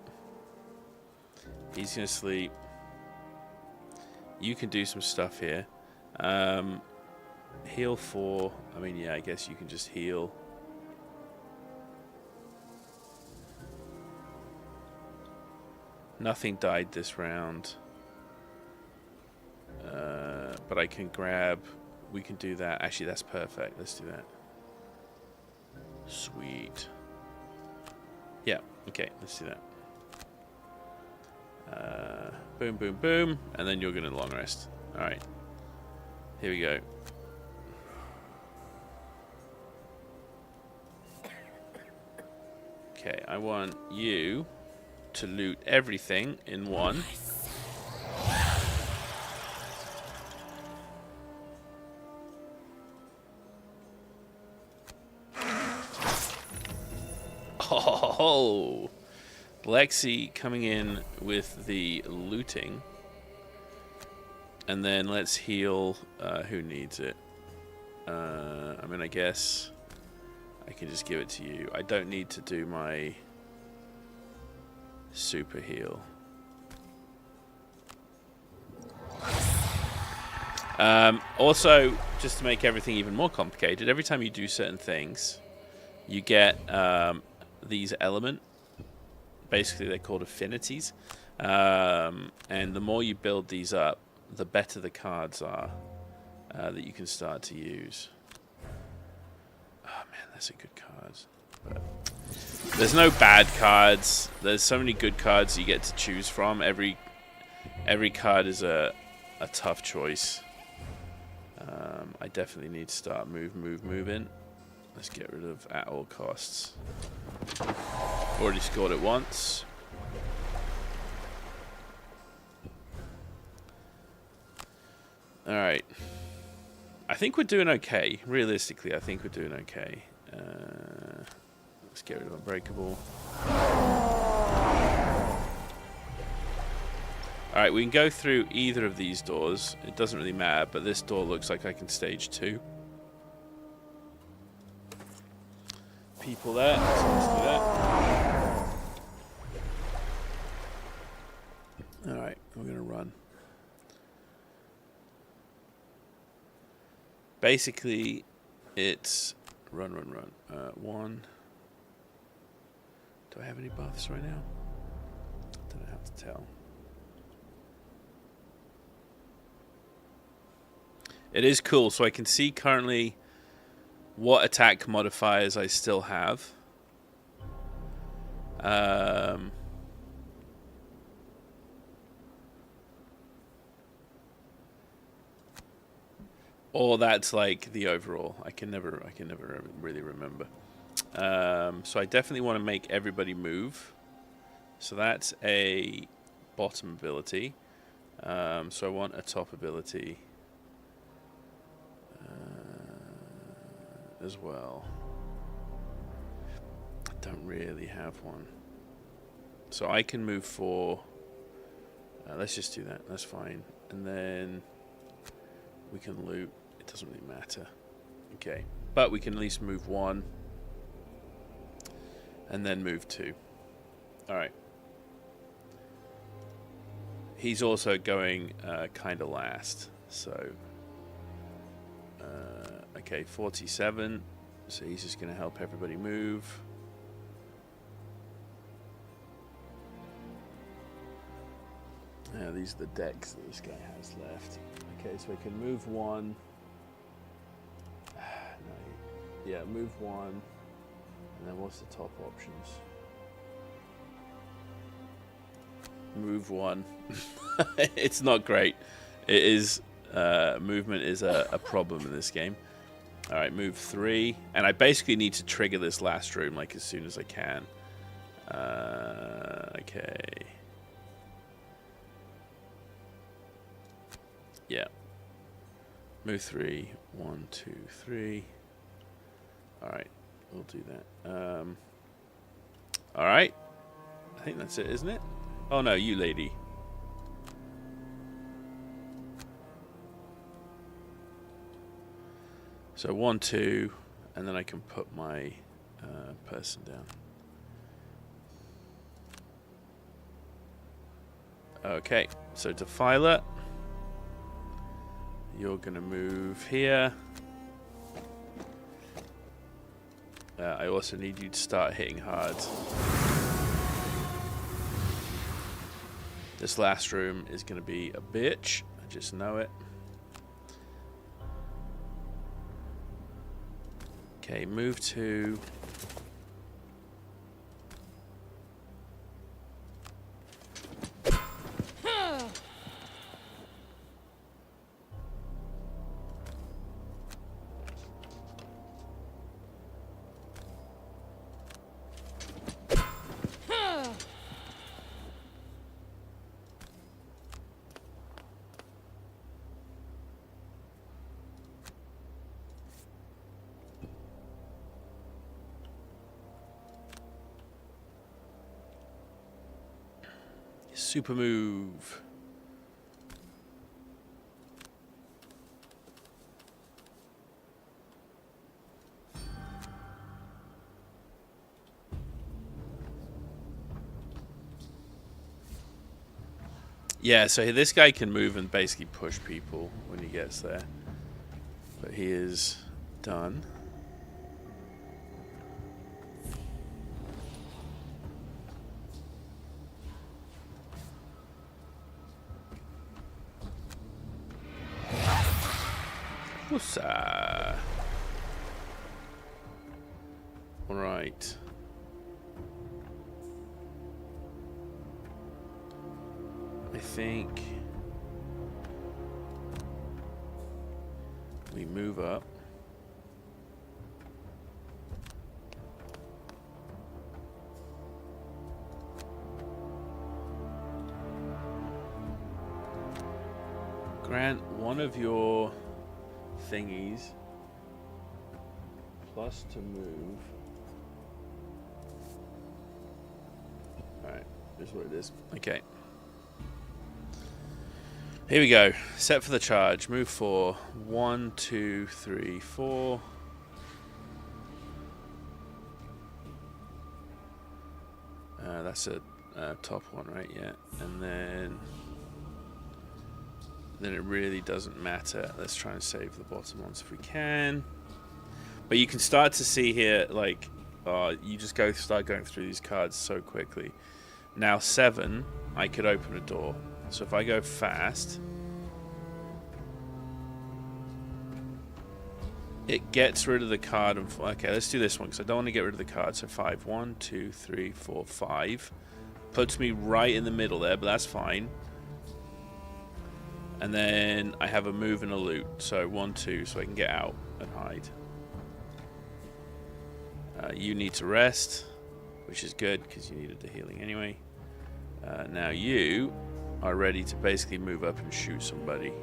He's gonna sleep. You can do some stuff here. Heal 4. I mean, yeah, I guess you can just heal. Nothing died this round. But I can grab... We can do that. Actually, that's perfect. Let's do that. Sweet. Yeah, okay, let's do that. Boom, boom, boom. And then you're going to long rest. Alright. Here we go. Okay, I want you to loot everything in one. Oh, Lexi coming in with the looting. And then let's heal who needs it. I mean, I guess I can just give it to you. I don't need to do my super heal. Also, just to make everything even more complicated, every time you do certain things, you get these element. Basically, they're called affinities. And the more you build these up, the better the cards are that you can start to use. Oh man, that's a good card. But there's no bad cards. There's so many good cards you get to choose from. Every card is a tough choice. I definitely need to start moving. Let's get rid of at all costs. Already scored it once. Alright. I think we're doing okay. Realistically, I think we're doing okay. Let's get rid of Unbreakable. Alright, we can go through either of these doors. It doesn't really matter, but this door looks like I can stage 2. People there, so let's do that. Alright, we're going to run. Basically, it's run. One. Do I have any buffs right now? Don't have to tell. It is cool, so I can see currently what attack modifiers I still have. Or that's like the overall. I can never really remember. So I definitely want to make everybody move. So that's a bottom ability. So I want a top ability as well. I don't really have one. So I can move 4. Let's just do that. That's fine. And then we can loot. It doesn't really matter. Okay. But we can at least move 1. And then move 2. Alright. He's also going kind of last. So, okay, 47. So he's just going to help everybody move. These are the decks that this guy has left. Okay, so we can move 1. No. Yeah, move 1. And then what's the top options? Move 1. It's not great. It is movement is a problem in this game. All right, move 3, and I basically need to trigger this last room like as soon as I can. Okay. Yeah. Move 3. 1, 2, 3. All right, we'll do that. All right. I think that's it, isn't it? Oh no, you lady. So 1, 2, and then I can put my person down. Okay, so Defiler, you're gonna move here. I also need you to start hitting hard. This last room is going to be a bitch. I just know it. Okay, move 2. Super move. Yeah, so this guy can move and basically push people when he gets there. But he is done. Alright. I think we move up. Grant one of your thingies plus to move. Alright, here's what it is. Okay. Here we go. Set for the charge. Move 4. 1, 2, 3, 4. That's a top one, right? Yeah. And then it really doesn't matter. Let's try and save the bottom ones if we can. But you can start to see here, like, you just start going through these cards so quickly. Now 7, I could open a door. So if I go fast, it gets rid of the card. Okay, let's do this one because I don't want to get rid of the card. So 5, 1, 2, 3, 4, 5. Puts me right in the middle there, but that's fine. And then I have a move and a loot. So 1, 2, so I can get out and hide. You need to rest, which is good because you needed the healing anyway. Now you are ready to basically move up and shoot somebody.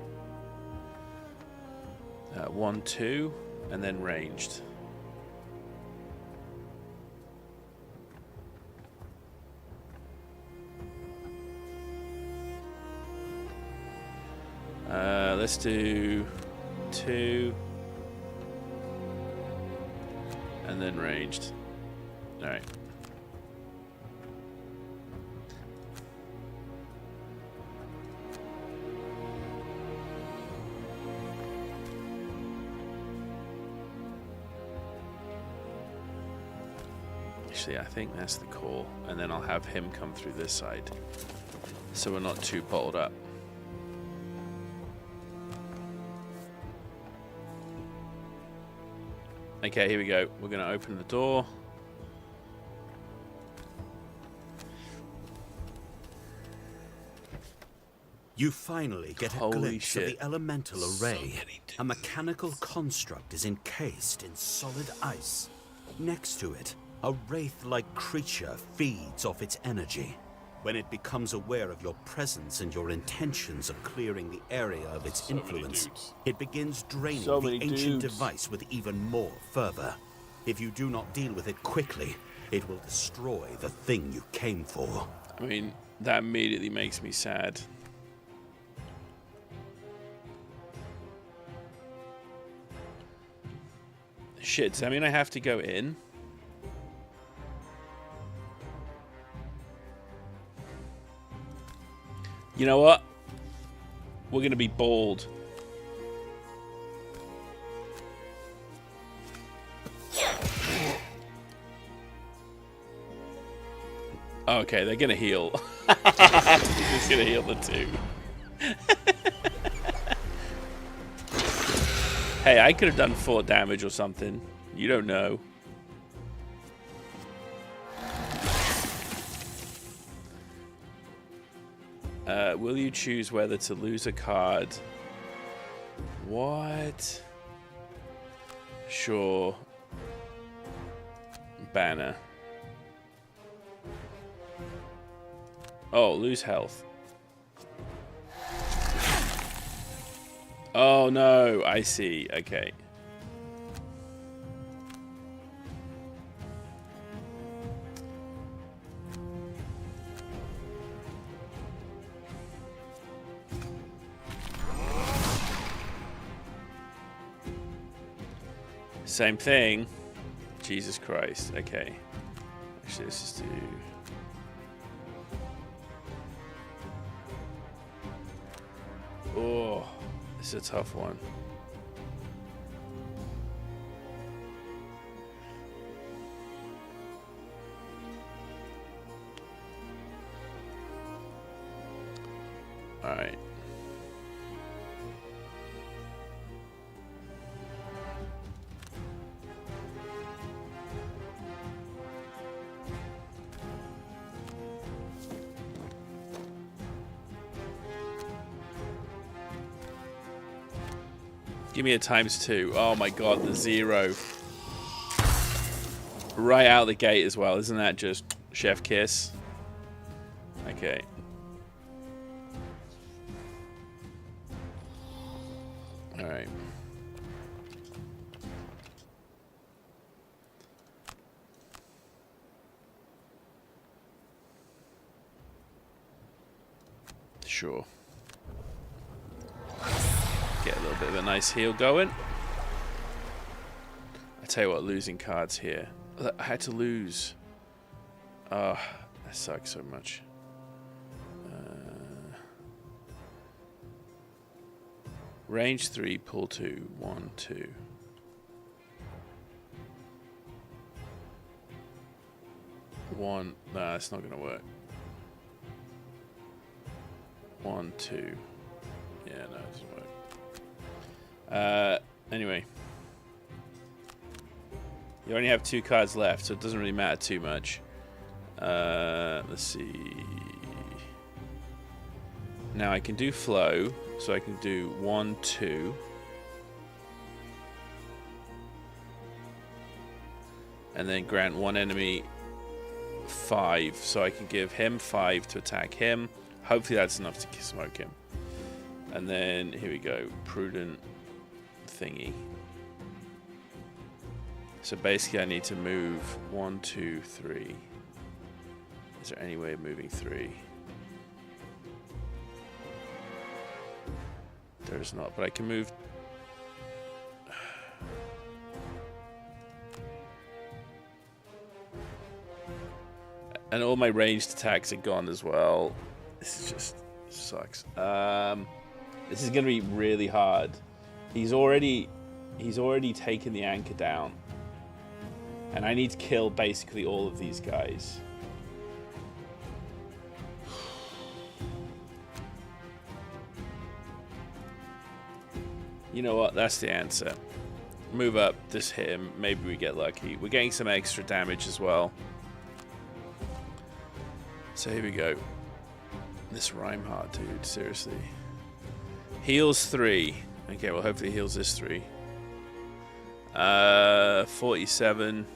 1, 2, and then ranged. Let's do 2, and then ranged. All right. Actually, I think that's the call, and then I'll have him come through this side, so we're not too bottled up. Okay, here we go. We're going to open the door. You finally get a Holy glimpse shit. of the elemental array. A mechanical construct is encased in solid ice. Next to it, a wraith-like creature feeds off its energy. When it becomes aware of your presence and your intentions of clearing the area of its influence, it begins draining the ancient device with even more fervor. If you do not deal with it quickly, it will destroy the thing you came for. I mean, that immediately makes me sad. Shit, does that mean I have to go in? You know what? We're gonna be bold. Okay, they're gonna heal. He's gonna heal the 2. Hey, I could have done 4 damage or something. You don't know. Will you choose whether to lose a card? What? Sure. Banner. Oh, lose health. Oh no, I see. Okay. Same thing. Jesus Christ. Okay. Actually, let's just do... Oh, this is a tough one. All right. Give me a ×2. Oh my god, the 0. Right out the gate as well. Isn't that just chef kiss? Okay. Alright. Sure. Get a little bit of a nice heal going. I tell you what, losing cards here. I had to lose. Oh, that sucks so much. Range 3, pull 2. 1, 2. Nah, that's not gonna work. 1, 2. Yeah, no, it doesn't work. Anyway. You only have 2 cards left, so it doesn't really matter too much. Let's see. Now I can do flow, So I can do 1, 2. And then grant one enemy 5. So I can give him 5 to attack him. Hopefully that's enough to smoke him. And then, here we go. Prudent thingy. So basically I need to move 1, 2, 3. Is there any way of moving 3? There's not, but I can move... And all my ranged attacks are gone as well. This is just sucks. This is going to be really hard. He's already taken the anchor down. And I need to kill basically all of these guys. You know what? That's the answer. Move up, just hit him. Maybe we get lucky. We're getting some extra damage as well. So here we go. This Reinhardt, dude, seriously. Heals 3. Okay, well, hopefully he heals this 3. 47.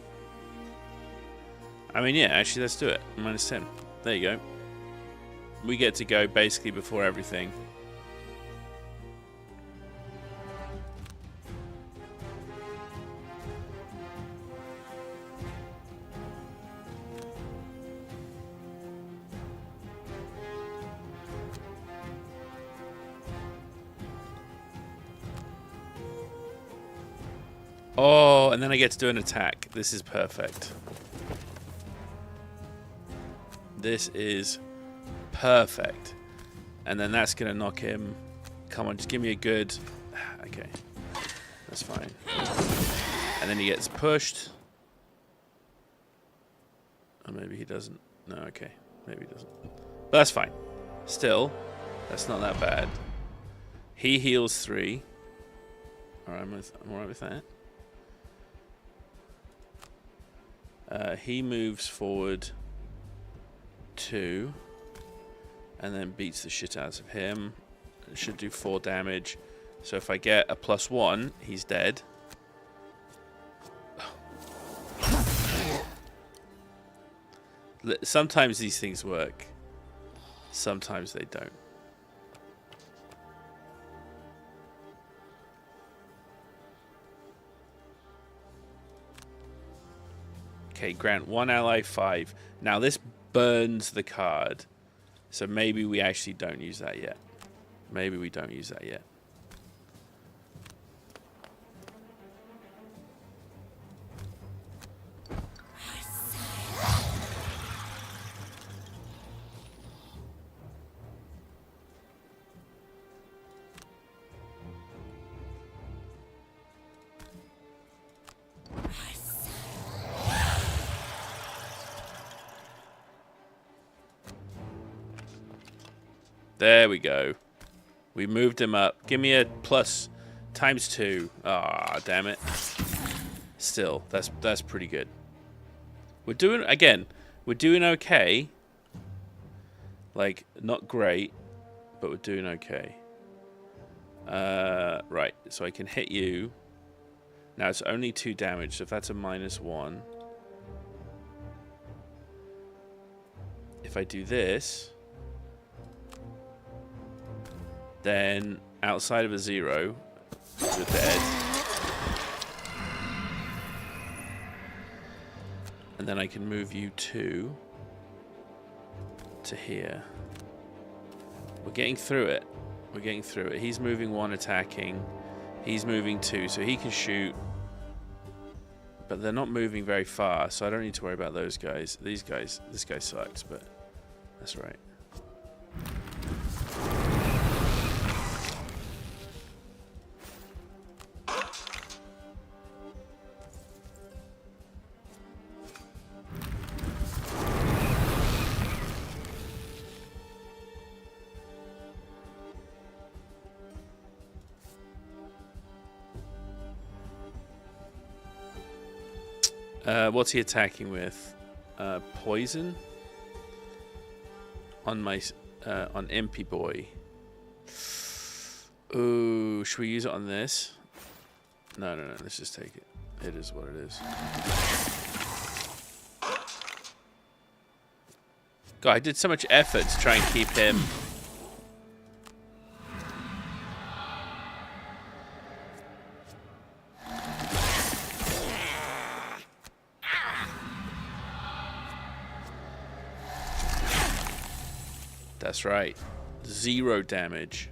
I mean, yeah, actually, let's do it. -10. There you go. We get to go basically before everything. Oh, and then I get to do an attack. This is perfect. This is perfect. And then that's going to knock him. Come on, just give me a good... Okay. That's fine. And then he gets pushed. Or maybe he doesn't. No, okay. Maybe he doesn't. But that's fine. Still, that's not that bad. He heals 3. Alright, I'm alright with that. He moves forward 2 and then beats the shit out of him. It should do 4 damage. So if I get a +1, he's dead. Sometimes these things work. Sometimes they don't. Okay, grant one ally 5. Now this burns the card. So maybe we actually don't use that yet. Maybe we don't use that yet. There we go. We moved him up. Give me a plus ×2. Ah, damn it. Still, that's pretty good. We're doing, again, we're doing okay. Like, not great, but we're doing okay. Right, so I can hit you. Now it's only 2 damage, so if that's a -1. If I do this, then outside of a 0, you're dead. And then I can move you 2 to here. We're getting through it. We're getting through it. He's moving 1, attacking. He's moving 2, so he can shoot. But they're not moving very far, so I don't need to worry about those guys. These guys, this guy sucks, but that's right. What's he attacking with? Poison? On my on Impy Boy. Ooh, should we use it on this? No, no, no. Let's just take it. It is what it is. God, I did so much effort to try and keep him. That's right. 0 damage.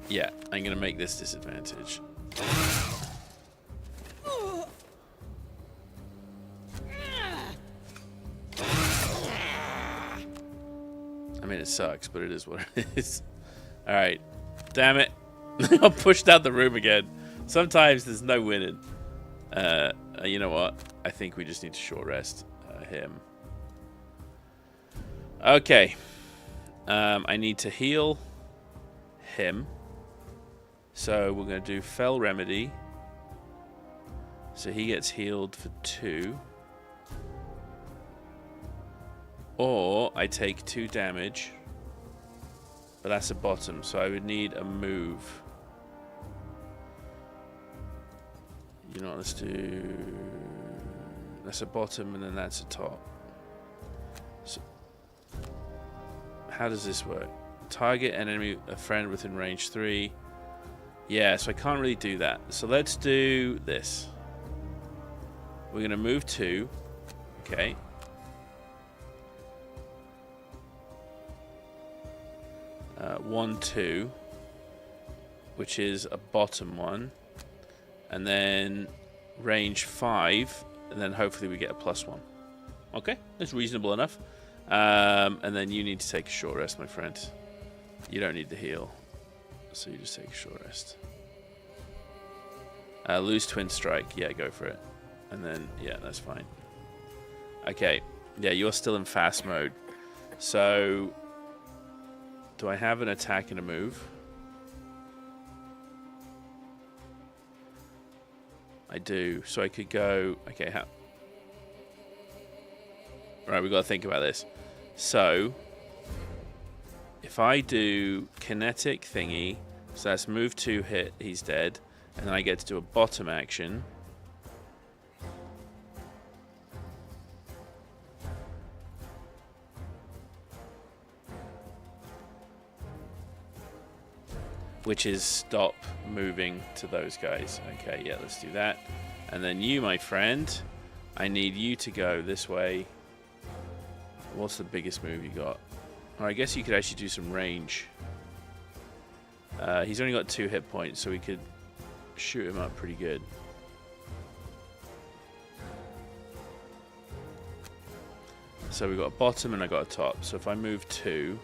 Yeah, I'm gonna make this disadvantage. I mean, it sucks, but it is what it is. Alright. Damn it. I pushed out the room again. Sometimes there's no winning. You know what? I think we just need to short rest him. Okay. I need to heal him. So we're going to do Fell Remedy. So he gets healed for 2. Or I take 2 damage. But that's a bottom, so I would need a move. You know what, let's do... That's a bottom and then that's a top. So, how does this work? Target an enemy, a friend within range 3. Yeah, so I can't really do that. So let's do this. We're going to move 2. Okay. One, 2, which is a bottom one, and then range 5, and then hopefully we get a +1. Okay, that's reasonable enough. And then you need to take a short rest, my friend. You don't need the heal, so you just take a short rest. Lose Twin Strike, yeah, go for it. And then, yeah, that's fine. Okay, yeah, you're still in fast mode. So... do I have an attack and a move? I do. So I could go... okay, right, we've got to think about this. So, if I do kinetic thingy, so that's move 2 hit, he's dead, and then I get to do a bottom action. Which is stop moving to those guys. Okay, yeah, let's do that. And then you, my friend, I need you to go this way. What's the biggest move you got? Or I guess you could actually do some range. He's only got 2 hit points, so we could shoot him up pretty good. So we got a bottom and I got a top. So if I move 2...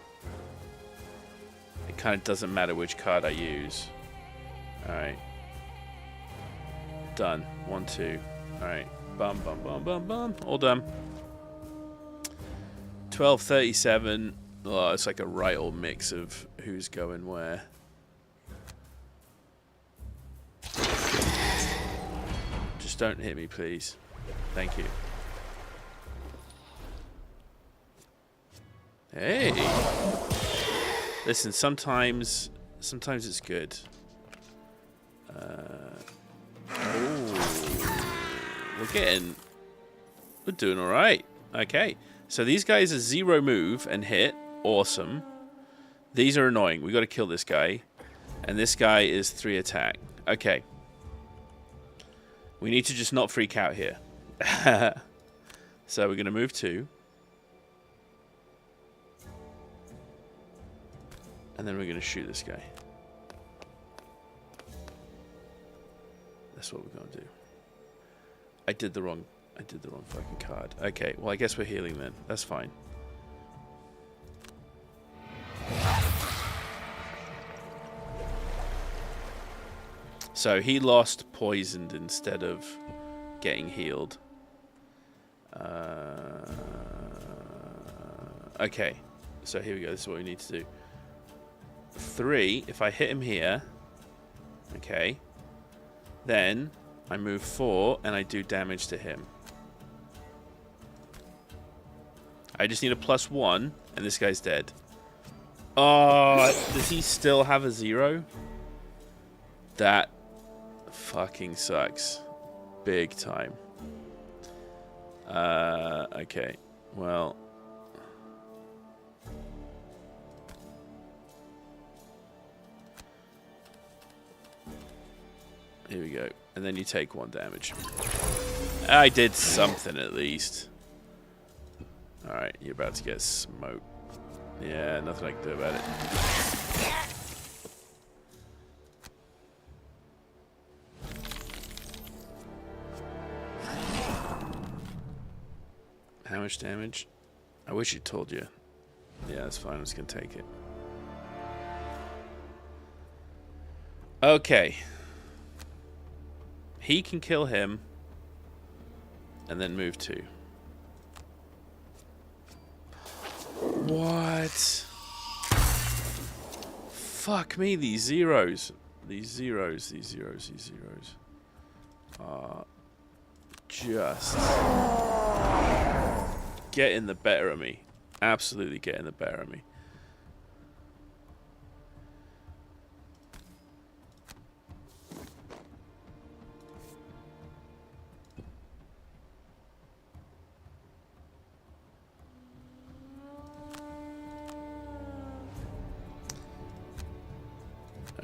it kind of doesn't matter which card I use. Alright. Done. 1, 2. Alright. Bum, bum, bum, bum, bum. All done. 12:37. Oh, it's like a right old mix of who's going where. Just don't hit me, please. Thank you. Hey! Listen, sometimes it's good. We're doing all right. Okay, so these guys are 0 move and hit. Awesome. These are annoying. We got to kill this guy, and this guy is 3 attack. Okay. We need to just not freak out here. So we're gonna move 2. And then we're going to shoot this guy. That's what we're going to do. I did the wrong fucking card. Okay, well I guess we're healing then. That's fine. So he lost poisoned instead of getting healed. Okay, so here we go. This is what we need to do. 3, if I hit him here, okay, then I move 4 and I do damage to him. I just need a +1 and this guy's dead. Oh, does he still have a 0? That fucking sucks. Big time. Okay. Well. Here we go. And then you take 1 damage. I did something at least. Alright, you're about to get smoked. Yeah, nothing I can do about it. How much damage? I wish it told you. Yeah, that's fine. I'm just going to take it. Okay. He can kill him. And then move 2. What? Fuck me, these zeros. These zeros. Are just getting the better of me. Absolutely getting the better of me.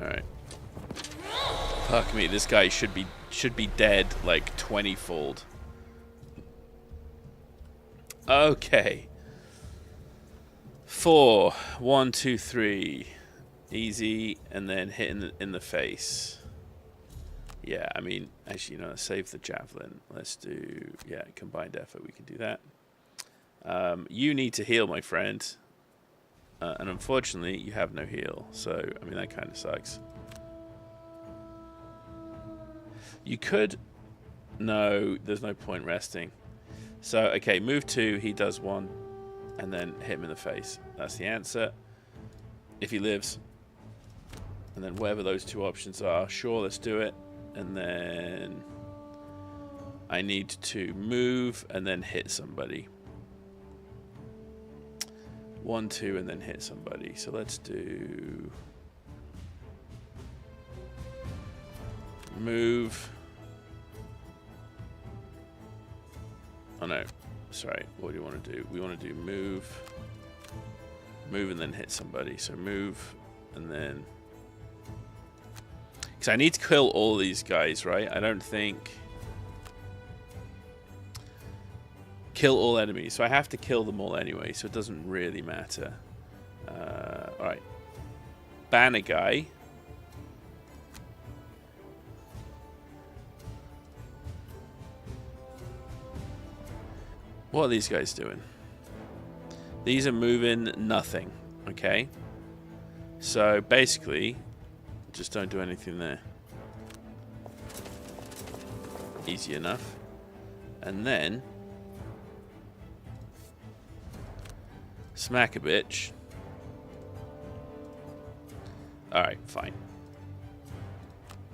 Alright. Fuck me, this guy should be dead like 20-fold. Okay. 4. 1, 2, 3. Easy, and then hit in the face. Yeah, I mean, actually, you know, save the javelin. Let's do, yeah, combined effort. We can do that. You need to heal, my friend. And unfortunately, you have no heal. So, I mean, that kind of sucks. You could... No, there's no point resting. So, okay, move 2, he does 1, and then hit him in the face. That's the answer. If he lives. And then whatever those 2 options are, sure, let's do it. And then I need to move and then hit somebody. 1, 2, and then hit somebody. So let's do... Move... Oh no, sorry, what do you want to do? We want to do move, and then hit somebody. So move, and then... Because I need to kill all these guys, right? I don't think... Kill all enemies, so I have to kill them all anyway, so it doesn't really matter. Alright. Ban a guy. What are these guys doing? These are moving nothing, okay? So basically, just don't do anything there. Easy enough. And then smack a bitch. Alright, fine.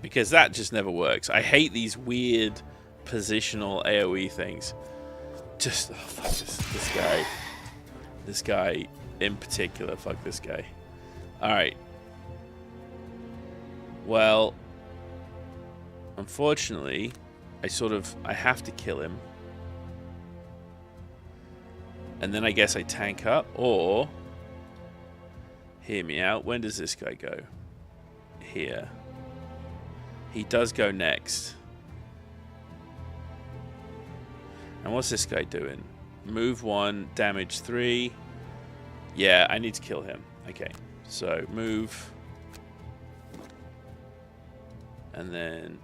Because that just never works. I hate these weird positional AoE things. Just, oh, fuck this guy. This guy in particular, fuck this guy. Alright. Well, unfortunately, I have to kill him. And then I guess I tank up, or... Hear me out. When does this guy go? Here. He does go next. And what's this guy doing? Move 1, damage 3. Yeah, I need to kill him. Okay, so move. And then...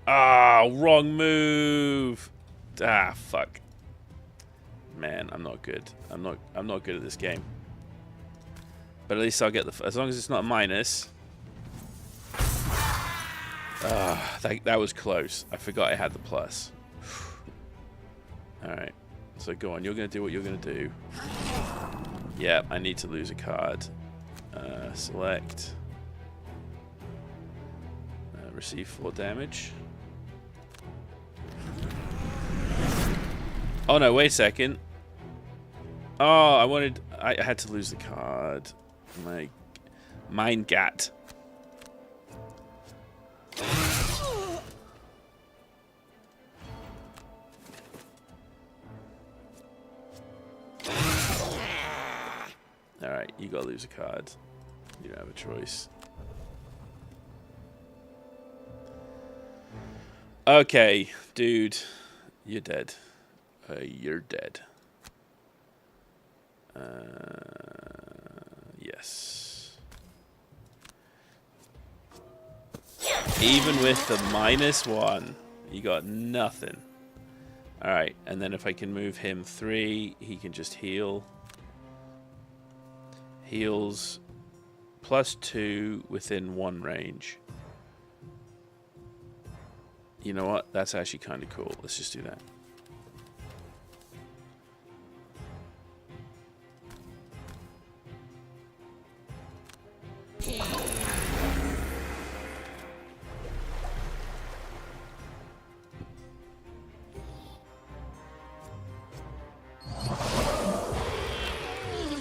Ah, wrong move! Ah, fuck. Man, I'm not good. I'm not good at this game. But at least I'll get the... As long as it's not a minus. Ah, that was close. I forgot I had the plus. Alright, so go on, you're going to do what you're going to do. Yeah, I need to lose a card. Select. Receive 4 damage. Oh no, wait a second. Oh, I had to lose the card. My Mein Gat. Alright, you gotta lose a card. You don't have a choice. Okay, dude. You're dead. You're dead. Yes. Even with the -1, you got nothing. Alright, and then if I can move him 3, he can just heal. Heals +2 within 1 range. You know what? That's actually kind of cool. Let's just do that.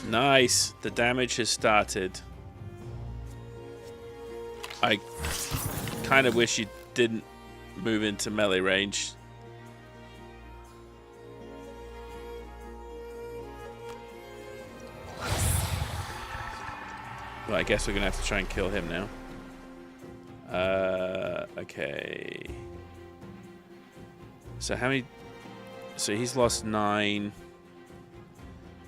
Nice. The damage has started. I kind of wish you didn't move into melee range. Well, I guess we're gonna have to try and kill him now. Okay. So how many? So he's lost 9.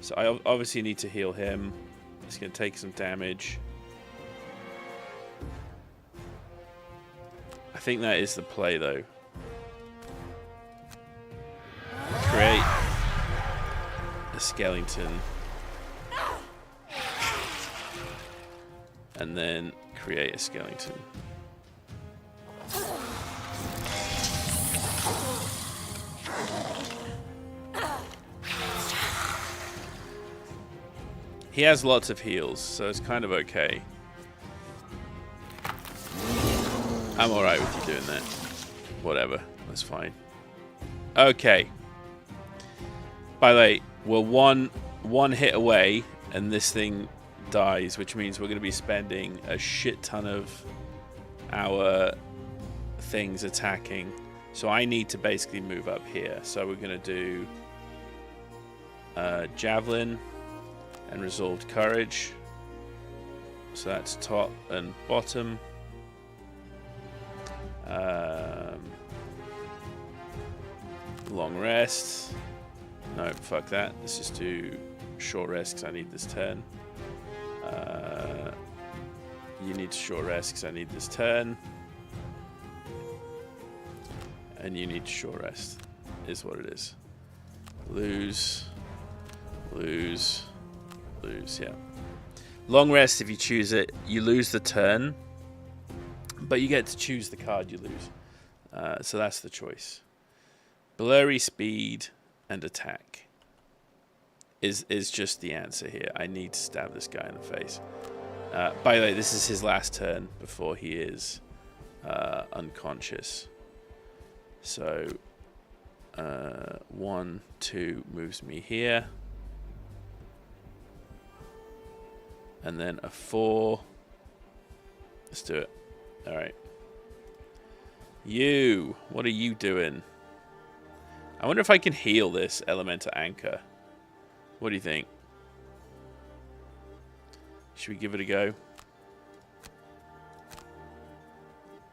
So I obviously need to heal him. It's gonna take some damage. I think that is the play, though. Create a skeleton. And then create a skeleton. He has lots of heals, so it's kind of okay. I'm alright with you doing that. Whatever, that's fine. Okay. By the way, we're one hit away, and this thing dies, which means we're going to be spending a shit ton of our things attacking. So I need to basically move up here. So we're going to do Javelin and Resolved Courage. So that's top and bottom. Long rest. No, fuck that. Let's just do short rest because I need this turn. You need short rest because I need this turn. And you need short rest, is what it is. Lose, lose, lose, yeah. Long rest, if you choose it, you lose the turn, but you get to choose the card you lose. So that's the choice. Blurry speed and attack is just the answer here. I need to stab this guy in the face. By the way, this is his last turn before he is unconscious. So 1, 2 moves me here. And then a 4. Let's do it. Alright. You, what are you doing? I wonder if I can heal this Elemental Anchor. What do you think? Should we give it a go?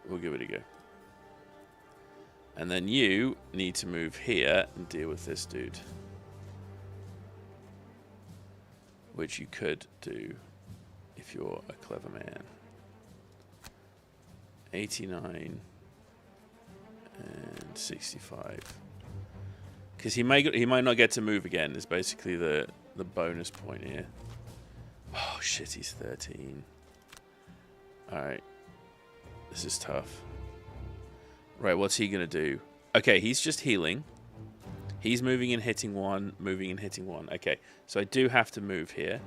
We'll give it a go. And then you need to move here and deal with this dude. Which you could do if you're a clever man. 89 and 65. Because he might not get to move again. Is basically the bonus point here. Oh shit, he's 13. All right, this is tough. Right, what's he gonna do? Okay, he's just healing. He's moving and hitting 1, moving and hitting 1. Okay, so I do have to move here.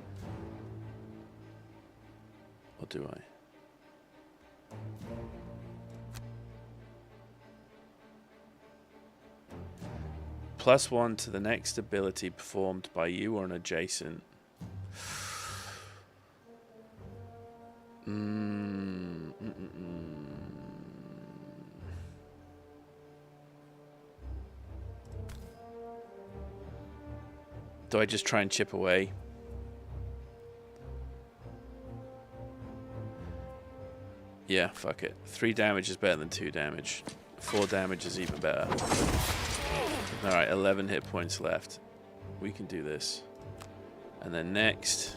Or do I? +1 to the next ability performed by you or an adjacent. Do I just try and chip away? Yeah, fuck it. 3 damage is better than 2 damage. 4 damage is even better. Alright, 11 hit points left. We can do this. And then next,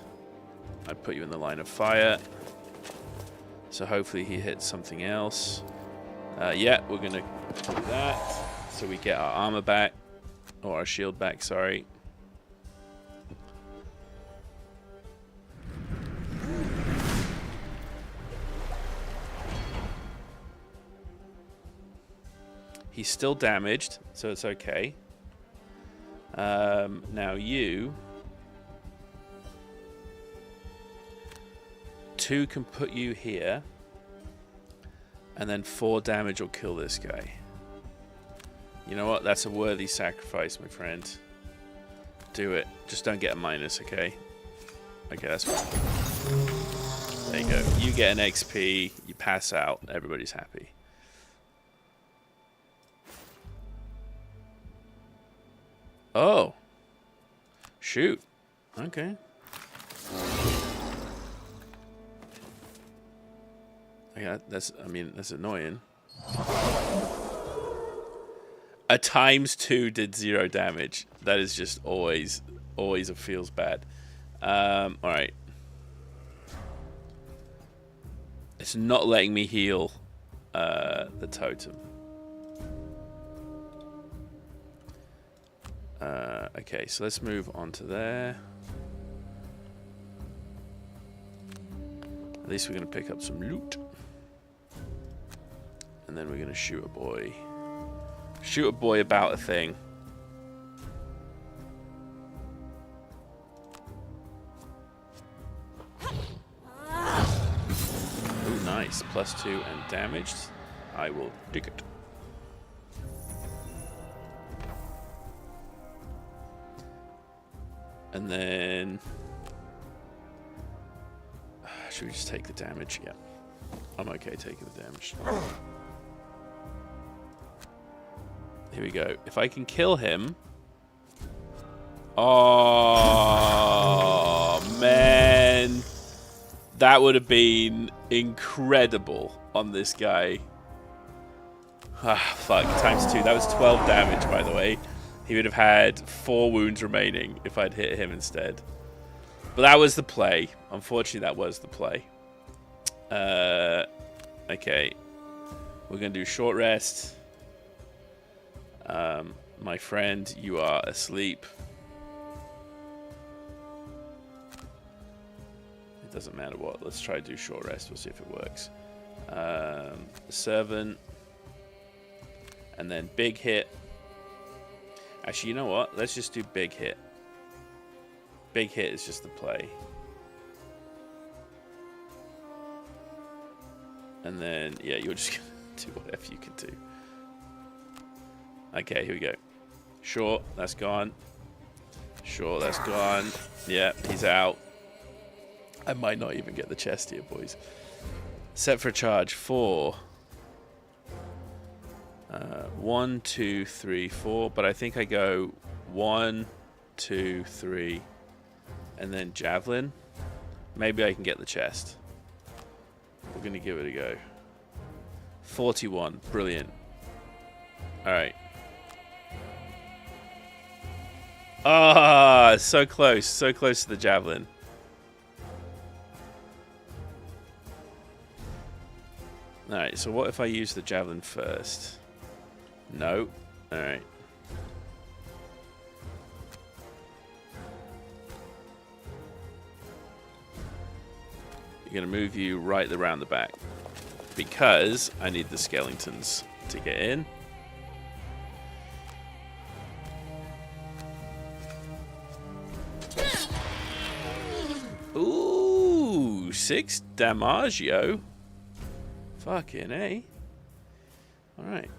I put you in the line of fire. So hopefully he hits something else. Yeah, we're going to do that. So we get our armor back. Or our shield back, sorry. He's still damaged, so it's okay. Now you... 2 can put you here. And then 4 damage will kill this guy. You know what? That's a worthy sacrifice, my friend. Do it. Just don't get a minus, okay? Okay, that's fine. There you go. You get an XP, you pass out, everybody's happy. Oh. Shoot. Okay. Yeah, that's annoying. A ×2 did 0 damage. That is just always it feels bad. Alright. It's not letting me heal the totem. Okay, so let's move on to there. At least we're going to pick up some loot. And then we're going to shoot a boy. Shoot a boy about a thing. Ooh, nice. +2 and damaged. I will dig it. And then... should we just take the damage? Yeah. I'm okay taking the damage. Here we go. If I can kill him... Oh, man. That would have been incredible on this guy. Ah, fuck. ×2. That was 12 damage, by the way. He would have had 4 wounds remaining if I'd hit him instead. But that was the play. Unfortunately, that was the play. Okay. We're going to do short rest. My friend, you are asleep. It doesn't matter what. Let's try to do short rest. We'll see if it works. Servant. And then big hit. Actually, you know what? Let's just do big hit. Big hit is just the play. And then, yeah, you're just going to do whatever you can do. Okay, here we go. Short, that's gone. Short, that's gone. Yeah, he's out. I might not even get the chest here, boys. Set for a charge. 4. 1, 2, 3, 4. But I think I go 1, 2, 3, and then javelin. Maybe I can get the chest. We're going to give it a go. 41. Brilliant. Alright. Ah, so close. So close to the javelin. Alright, so what if I use the javelin first? No. Alright. You're going to move you right around the back. Because I need the skeletons to get in. Ooh, 6 damaggio. Fucking A. Alright.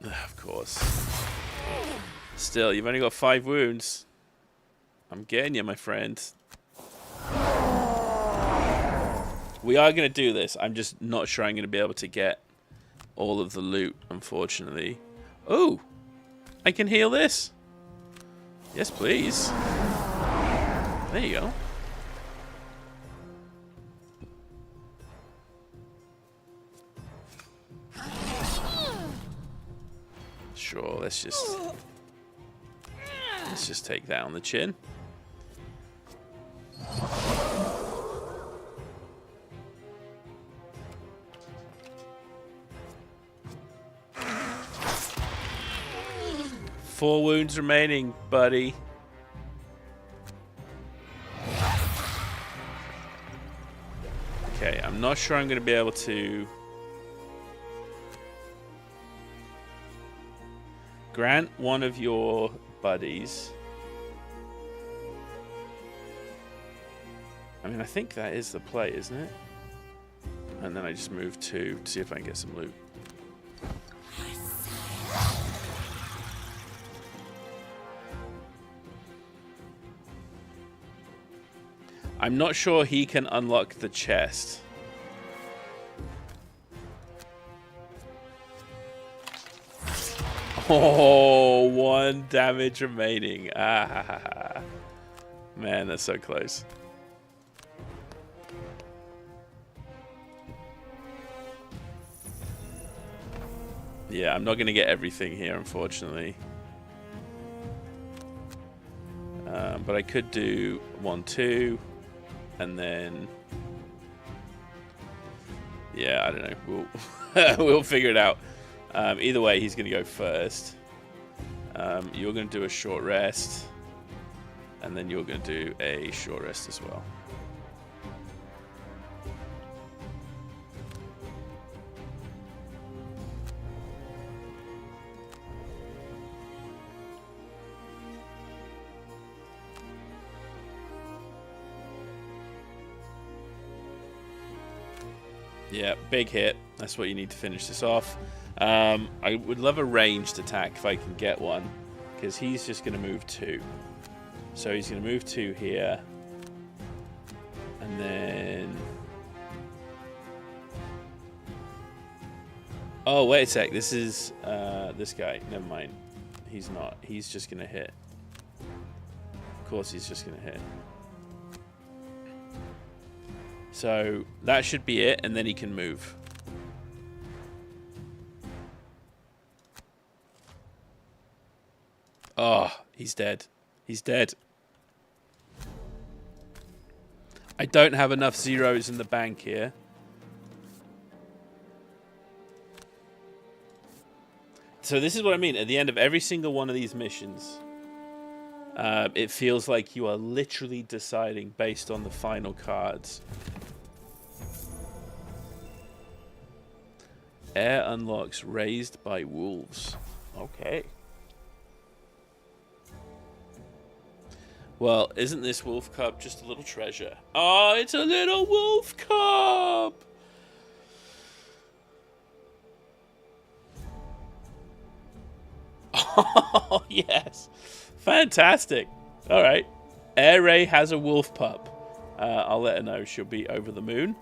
Of course. Still, you've only got 5 wounds. I'm getting you, my friend. We are going to do this. I'm just not sure I'm going to be able to get all of the loot, unfortunately. Oh, I can heal this. Yes, please. There you go. Sure, let's just take that on the chin. Four wounds remaining, buddy. Okay, I'm not sure I'm going to be able to grant one of your buddies. I mean, I think that is the play, isn't it? And then I just move 2 to see if I can get some loot. I'm not sure he can unlock the chest. Oh, 1 damage remaining. Ah, man, that's so close. Yeah, I'm not going to get everything here, unfortunately. But I could do 1, 2. And then, yeah, I don't know. We'll figure it out. Either way, he's going to go first. You're going to do a short rest, and then you're going to do a short rest as well. Yeah, big hit. That's what you need to finish this off. I would love a ranged attack if I can get one, because he's just going to move 2. So he's going to move 2 here. And then... Oh, wait a sec. This is this guy. Never mind. He's not. He's just going to hit. Of course he's just going to hit. So that should be it, and then he can move. Oh, he's dead. He's dead. I don't have enough zeros in the bank here. So this is what I mean. At the end of every single one of these missions, it feels like you are literally deciding based on the final cards. Air unlocks raised by wolves. Okay. Well, isn't this wolf cub just a little treasure? Oh, it's a little wolf cub! Oh, yes. Fantastic. All right. Air Ray has a wolf pup. I'll let her know she'll be over the moon.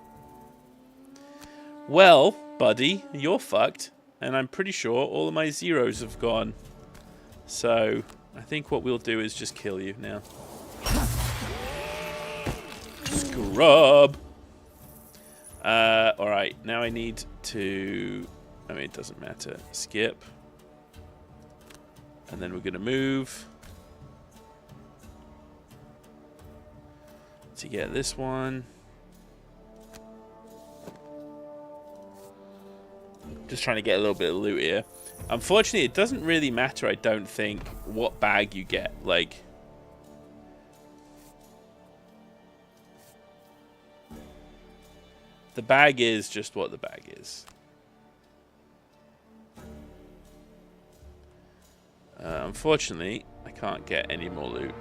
Well, buddy, you're fucked. And I'm pretty sure all of my zeros have gone. So, I think what we'll do is just kill you now. Scrub! Alright, now I need to... I mean, it doesn't matter. Skip. And then we're going to move to get this one. Just trying to get a little bit of loot here. Unfortunately, it doesn't really matter, I don't think, what bag you get. Like, the bag is just what the bag is. Unfortunately, I can't get any more loot.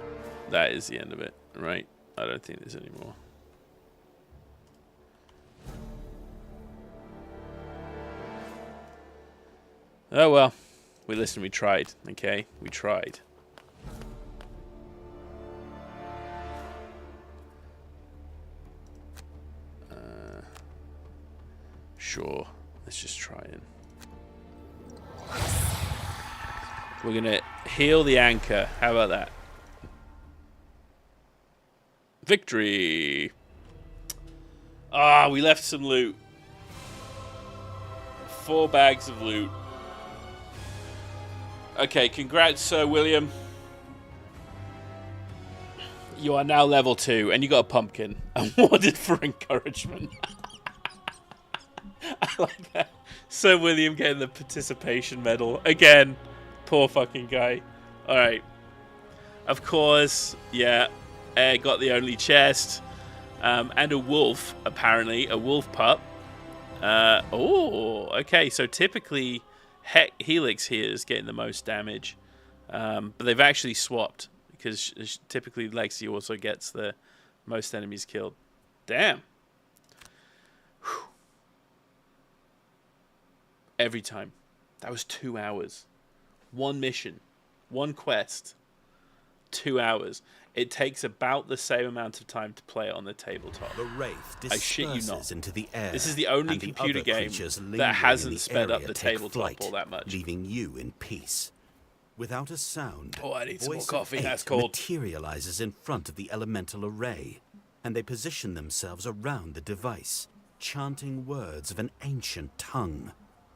That is the end of it, right? I don't think there's any more. Oh well. We tried, okay? We tried. Sure. Let's just try it. We're going to heal the anchor. How about that? Victory! Ah, we left some loot. 4 bags of loot. Okay, congrats, Sir William. You are now level 2, and you got a pumpkin. Awarded for encouragement. I like that. Sir William getting the participation medal. Again, poor fucking guy. Alright. Of course, yeah. Got the only chest. And a wolf, apparently. A wolf pup. Okay. So typically, Helix here is getting the most damage. But they've actually swapped. Because typically Lexi also gets the most enemies killed. Damn. Whew. Every time. That was 2 hours. 1 mission. 1 quest. 2 hours. It takes about the same amount of time to play it on the tabletop. The wraith I shit you not. into the air. This is the only computer game that hasn't sped up the tabletop all that much. Leaving you in peace. Without a sound, oh, I need some more Voice coffee. of That's Eight cold. materializes in front of the elemental array, and they position themselves around the device, chanting words of an ancient tongue.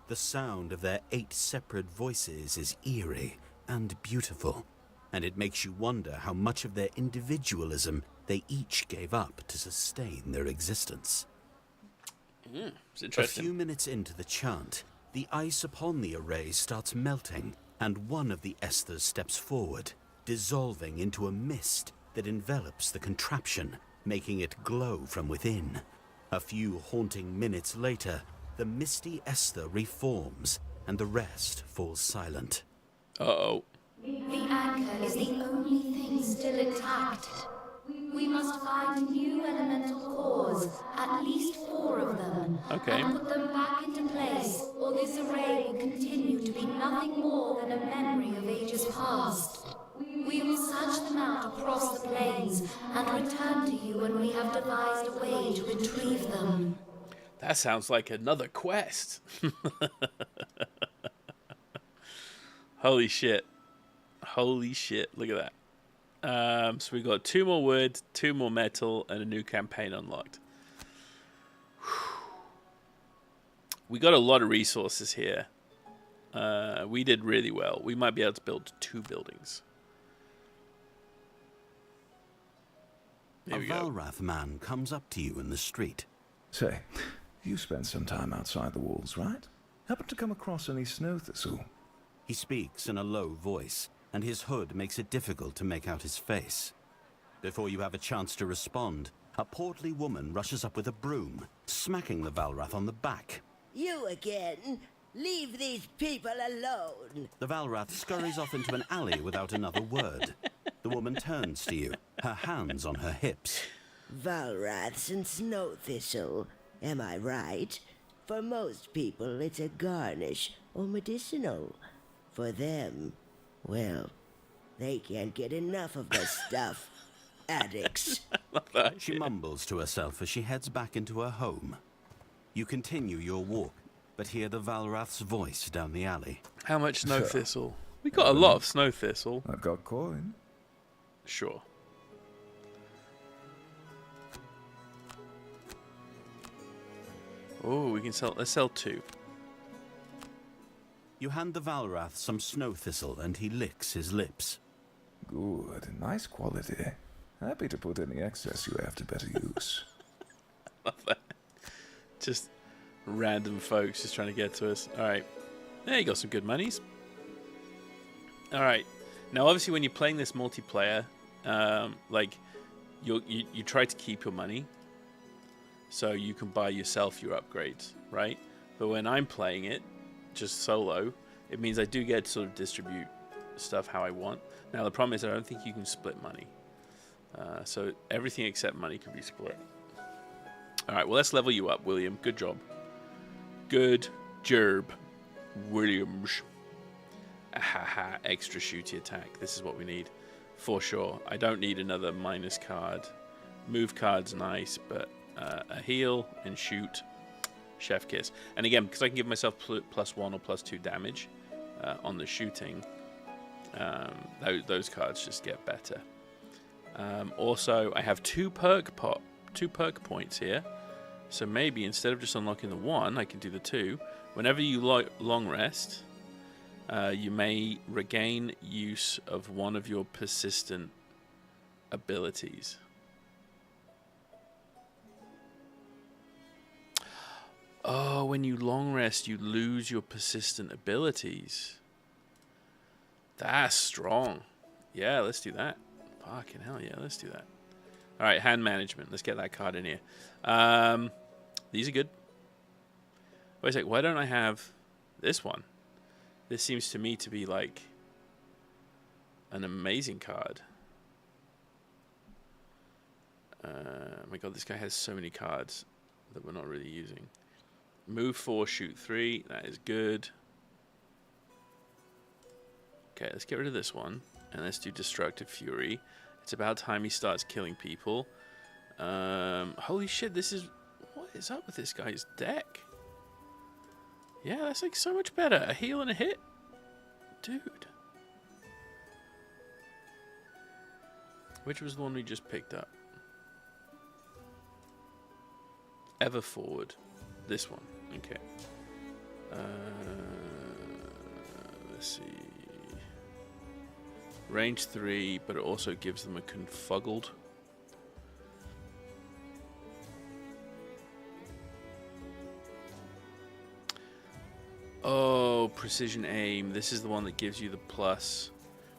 The sound of their 8 separate voices is eerie and beautiful, and it makes you wonder how much of their individualism they each gave up to sustain their existence. It's interesting. A few minutes into the chant, the ice upon the array starts melting, and one of the Esthers steps forward, dissolving into a mist that envelops the contraption, making it glow from within. A few haunting minutes later, the misty Esther reforms, and the rest falls silent. Uh-oh. The anchor is the only thing still intact. We must find new elemental cores, at least 4 of them, Okay. and put them back into place, or this array will continue to be nothing more than a memory of ages past. We will search them out across the plains and return to you when we have devised a way to retrieve them. That sounds like another quest. Holy shit. Holy shit. Look at that. So we got 2 more wood, 2 more metal, and a new campaign unlocked. We got a lot of resources here. We did really well. We might be able to build 2 buildings. Here we A go. Valrath man comes up to you in the street. Say, you spent some time outside the walls, right? Happened to come across any snow thistle? He speaks in a low voice, and his hood makes it difficult to make out his face. Before you have a chance to respond, a portly woman rushes up with a broom, smacking the Valrath on the back. You again? Leave these people alone. The Valrath scurries off into an alley without another word. The woman turns to you, her hands on her hips. Valraths and snow thistle, am I right? For most people, it's a garnish or medicinal. For them, well, they can't get enough of the stuff. Addicts. She mumbles to herself as she heads back into her home. You continue your walk, but hear the Valrath's voice down the alley. How much snow thistle? We got a lot of snow thistle. I've got coin. Sure. Oh, we can sell. Let's sell 2. You hand the Valrath some snow thistle, and he licks his lips. Good, nice quality. Happy to put any excess you have to better use. Just random folks just trying to get to us. All right. There you got some good monies. All right. Now, obviously, when you're playing this multiplayer, like you try to keep your money, so you can buy yourself your upgrades, right? But when I'm playing it, just solo, it means I do get to sort of distribute stuff how I want. Now, the problem is I don't think you can split money. So everything except money can be split. All right, well, let's level you up, William. Good job. Good job, Williams. Ahaha, extra shooty attack. This is what we need, for sure. I don't need another minus card. Move card's nice, but a heal and shoot. Chef Kiss. And again, because I can give myself +1 or +2 damage on the shooting, those cards just get better. Also, I have two perk points here. So maybe instead of just unlocking the 1, I can do the 2. Whenever you long rest, you may regain use of one of your persistent abilities. Oh, when you long rest, you lose your persistent abilities. That's strong. Yeah, let's do that. Fucking hell, yeah, let's do that. All right, hand management. Let's get that card in here. These are good. Wait a sec, why don't I have this one? This seems to me to be like an amazing card. Oh my god, this guy has so many cards that we're not really using. Move 4, shoot 3. That is good. Okay, let's get rid of this one. And let's do Destructive Fury. It's about time he starts killing people. Holy shit, this is... What is up with this guy's deck? Yeah, that's like so much better. A heal and a hit? Dude. Which was the one we just picked up? Ever Forward. This one. Okay. Let's see. Range 3, but it also gives them a Confuggled. Oh, Precision Aim. This is the one that gives you the plus.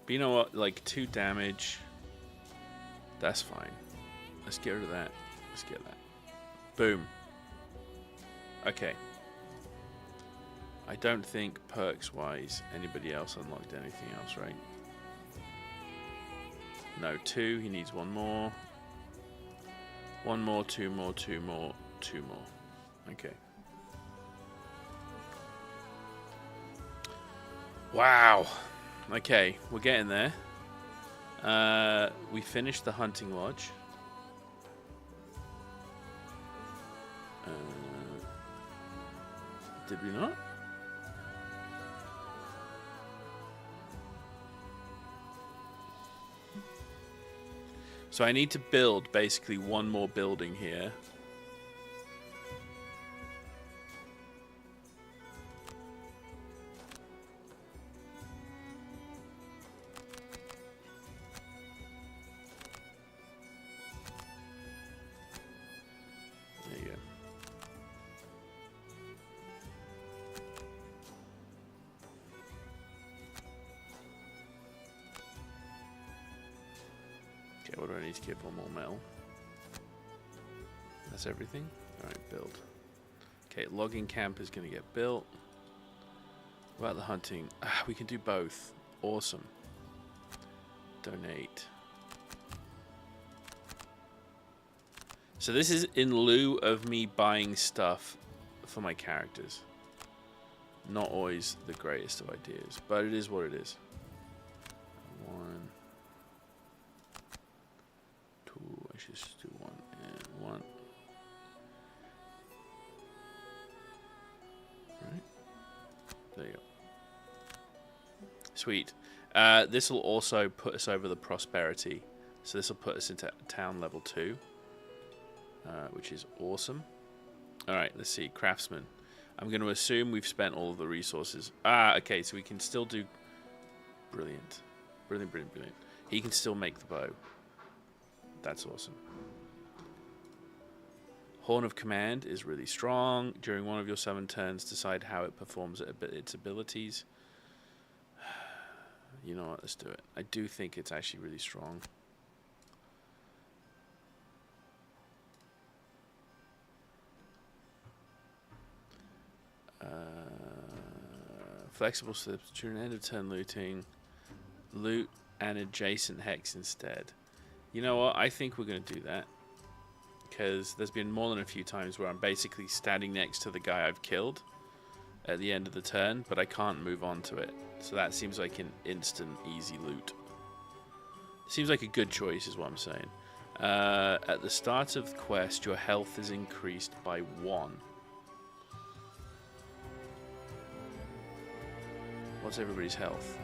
But you know what? Like 2 damage. That's fine. Let's get rid of that. Let's get that. Boom. Okay. I don't think perks-wise anybody else unlocked anything else, right? No, 2. He needs 1 more. 1 more, 2 more, 2 more, 2 more. Okay. Wow. Okay, we're getting there. We finished the hunting lodge. Did we not? So I need to build basically 1 more building here. There you go. Okay, what do I need to give 1 more metal? That's everything? Alright, build. Okay, logging camp is going to get built. What about the hunting? We can do both. Awesome. Donate. So this is in lieu of me buying stuff for my characters. Not always the greatest of ideas, but it is what it is. 1, 2, I should just do 1 and 1. Right. There you go. Sweet. This will also put us over the prosperity. So this will put us into town level 2. Which is awesome. Alright, let's see. Craftsman. I'm going to assume we've spent all of the resources. Okay, so we can still do... Brilliant. Brilliant, brilliant, brilliant. He can still make the bow. That's awesome. Horn of Command is really strong. During one of your summon turns, decide how it performs its abilities. You know what? Let's do it. I do think it's actually really strong. Flexible slips during end of turn looting. Loot an adjacent hex instead. You know what? I think we're going to do that. Because there's been more than a few times where I'm basically standing next to the guy I've killed at the end of the turn, but I can't move on to it. So that seems like an instant, easy loot. Seems like a good choice is what I'm saying. At the start of the quest, your health is increased by 1. What's everybody's health?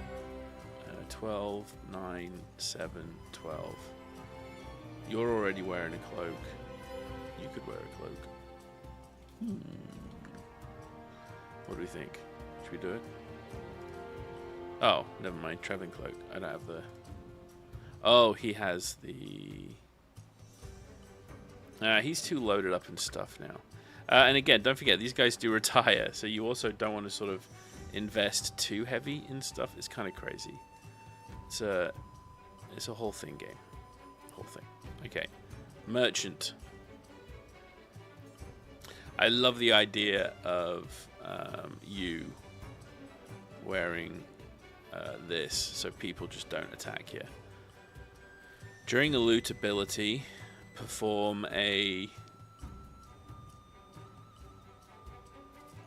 12, 9, 7, 12. You're already wearing a cloak. You could wear a cloak. What do we think? Should we do it? Oh, never mind. Traveling cloak. I don't have the... Oh, he has the... he's too loaded up in stuff now. And again, don't forget, these guys do retire, so you also don't want to sort of invest too heavy in stuff. It's kind of crazy. It's a whole thing game. Whole thing. Okay. Merchant. I love the idea of you wearing this so people just don't attack you. During a loot ability, perform a...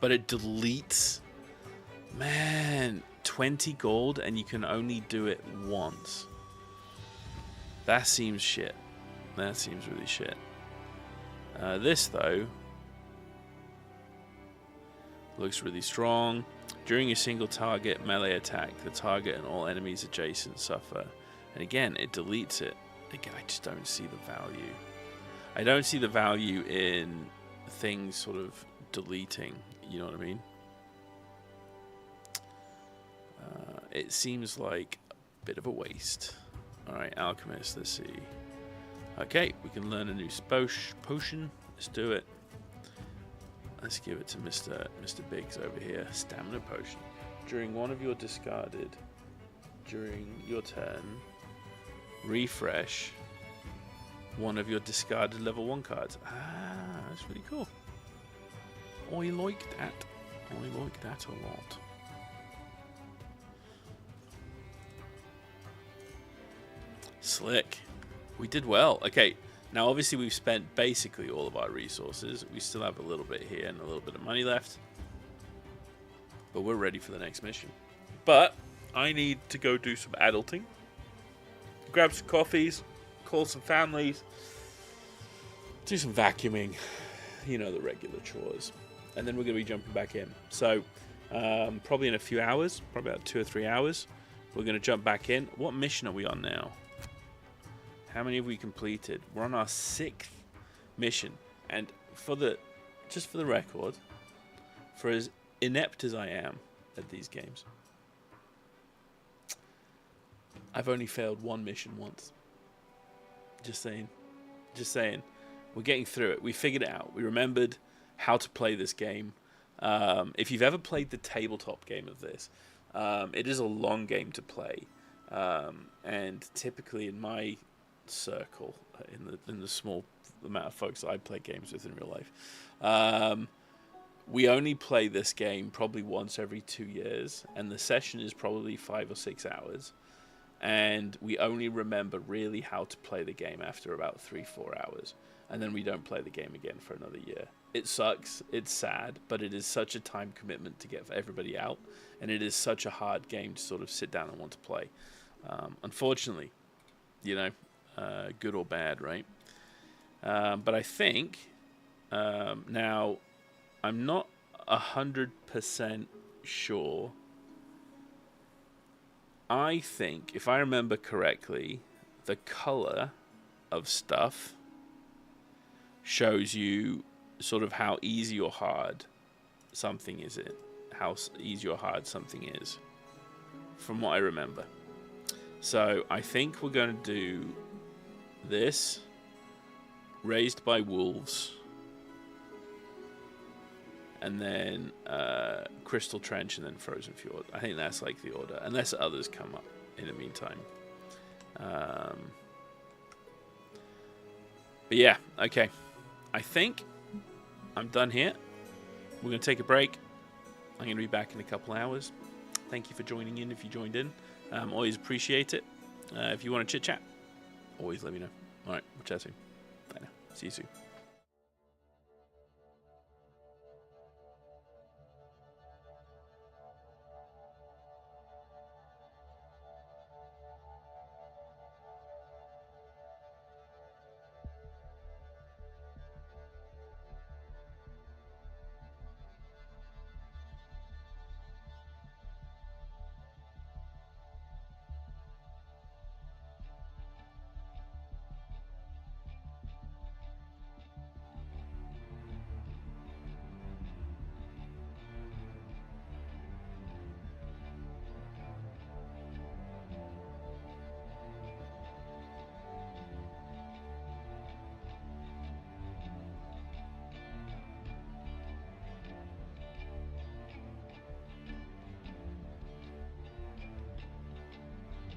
But it deletes... Man, 20 gold and you can only do it once. That seems shit. That seems really shit. This, though, looks really strong. During a single target melee attack, the target and all enemies adjacent suffer. And again, it deletes it. Again, I just don't see the value. I don't see the value in things sort of deleting. You know what I mean? It seems like a bit of a waste. Alright, Alchemist, let's see. Okay, we can learn a new potion. Let's do it. Let's give it to Mr. Biggs over here. Stamina potion. During one of your discarded, during your turn, refresh one of your discarded level 1 cards. Ah, that's really cool. I like that. I like that a lot. Slick. We did well. Okay, now obviously we've spent basically all of our resources. We still have a little bit here and a little bit of money left. But we're ready for the next mission. But I need to go do some adulting. Grab some coffees. Call some families. Do some vacuuming. You know, the regular chores. And then we're going to be jumping back in. So, probably in a few hours. Probably about 2 or 3 hours. We're going to jump back in. What mission are we on now? How many have we completed? We're on our 6th mission. And just for the record, for as inept as I am at these games, I've only failed one mission once. Just saying. Just saying. We're getting through it. We figured it out. We remembered how to play this game. If you've ever played the tabletop game of this, it is a long game to play. And typically in my circle, in the small amount of folks that I play games with in real life, we only play this game probably once every 2 years, and the session is probably 5 or 6 hours, and we only remember really how to play the game after about 3-4 hours, and then we don't play the game again for another year. It sucks, it's sad, but it is such a time commitment to get everybody out, and it is such a hard game to sort of sit down and want to play. Unfortunately, you know, good or bad, right? But I think now I'm not 100% sure. I think, if I remember correctly, the color of stuff shows you sort of how easy or hard something is. How easy or hard something is, from what I remember. So I think we're going to do this, Raised by Wolves, and then Crystal Trench, and then Frozen Fjord. I think that's like the order, unless others come up in the meantime. But yeah, okay. I think I'm done here. We're going to take a break. I'm going to be back in a couple hours. Thank you for joining in if you joined in. Always appreciate it. If you want to chit-chat, always let me know. All right, we'll chat soon. Bye now. See you soon.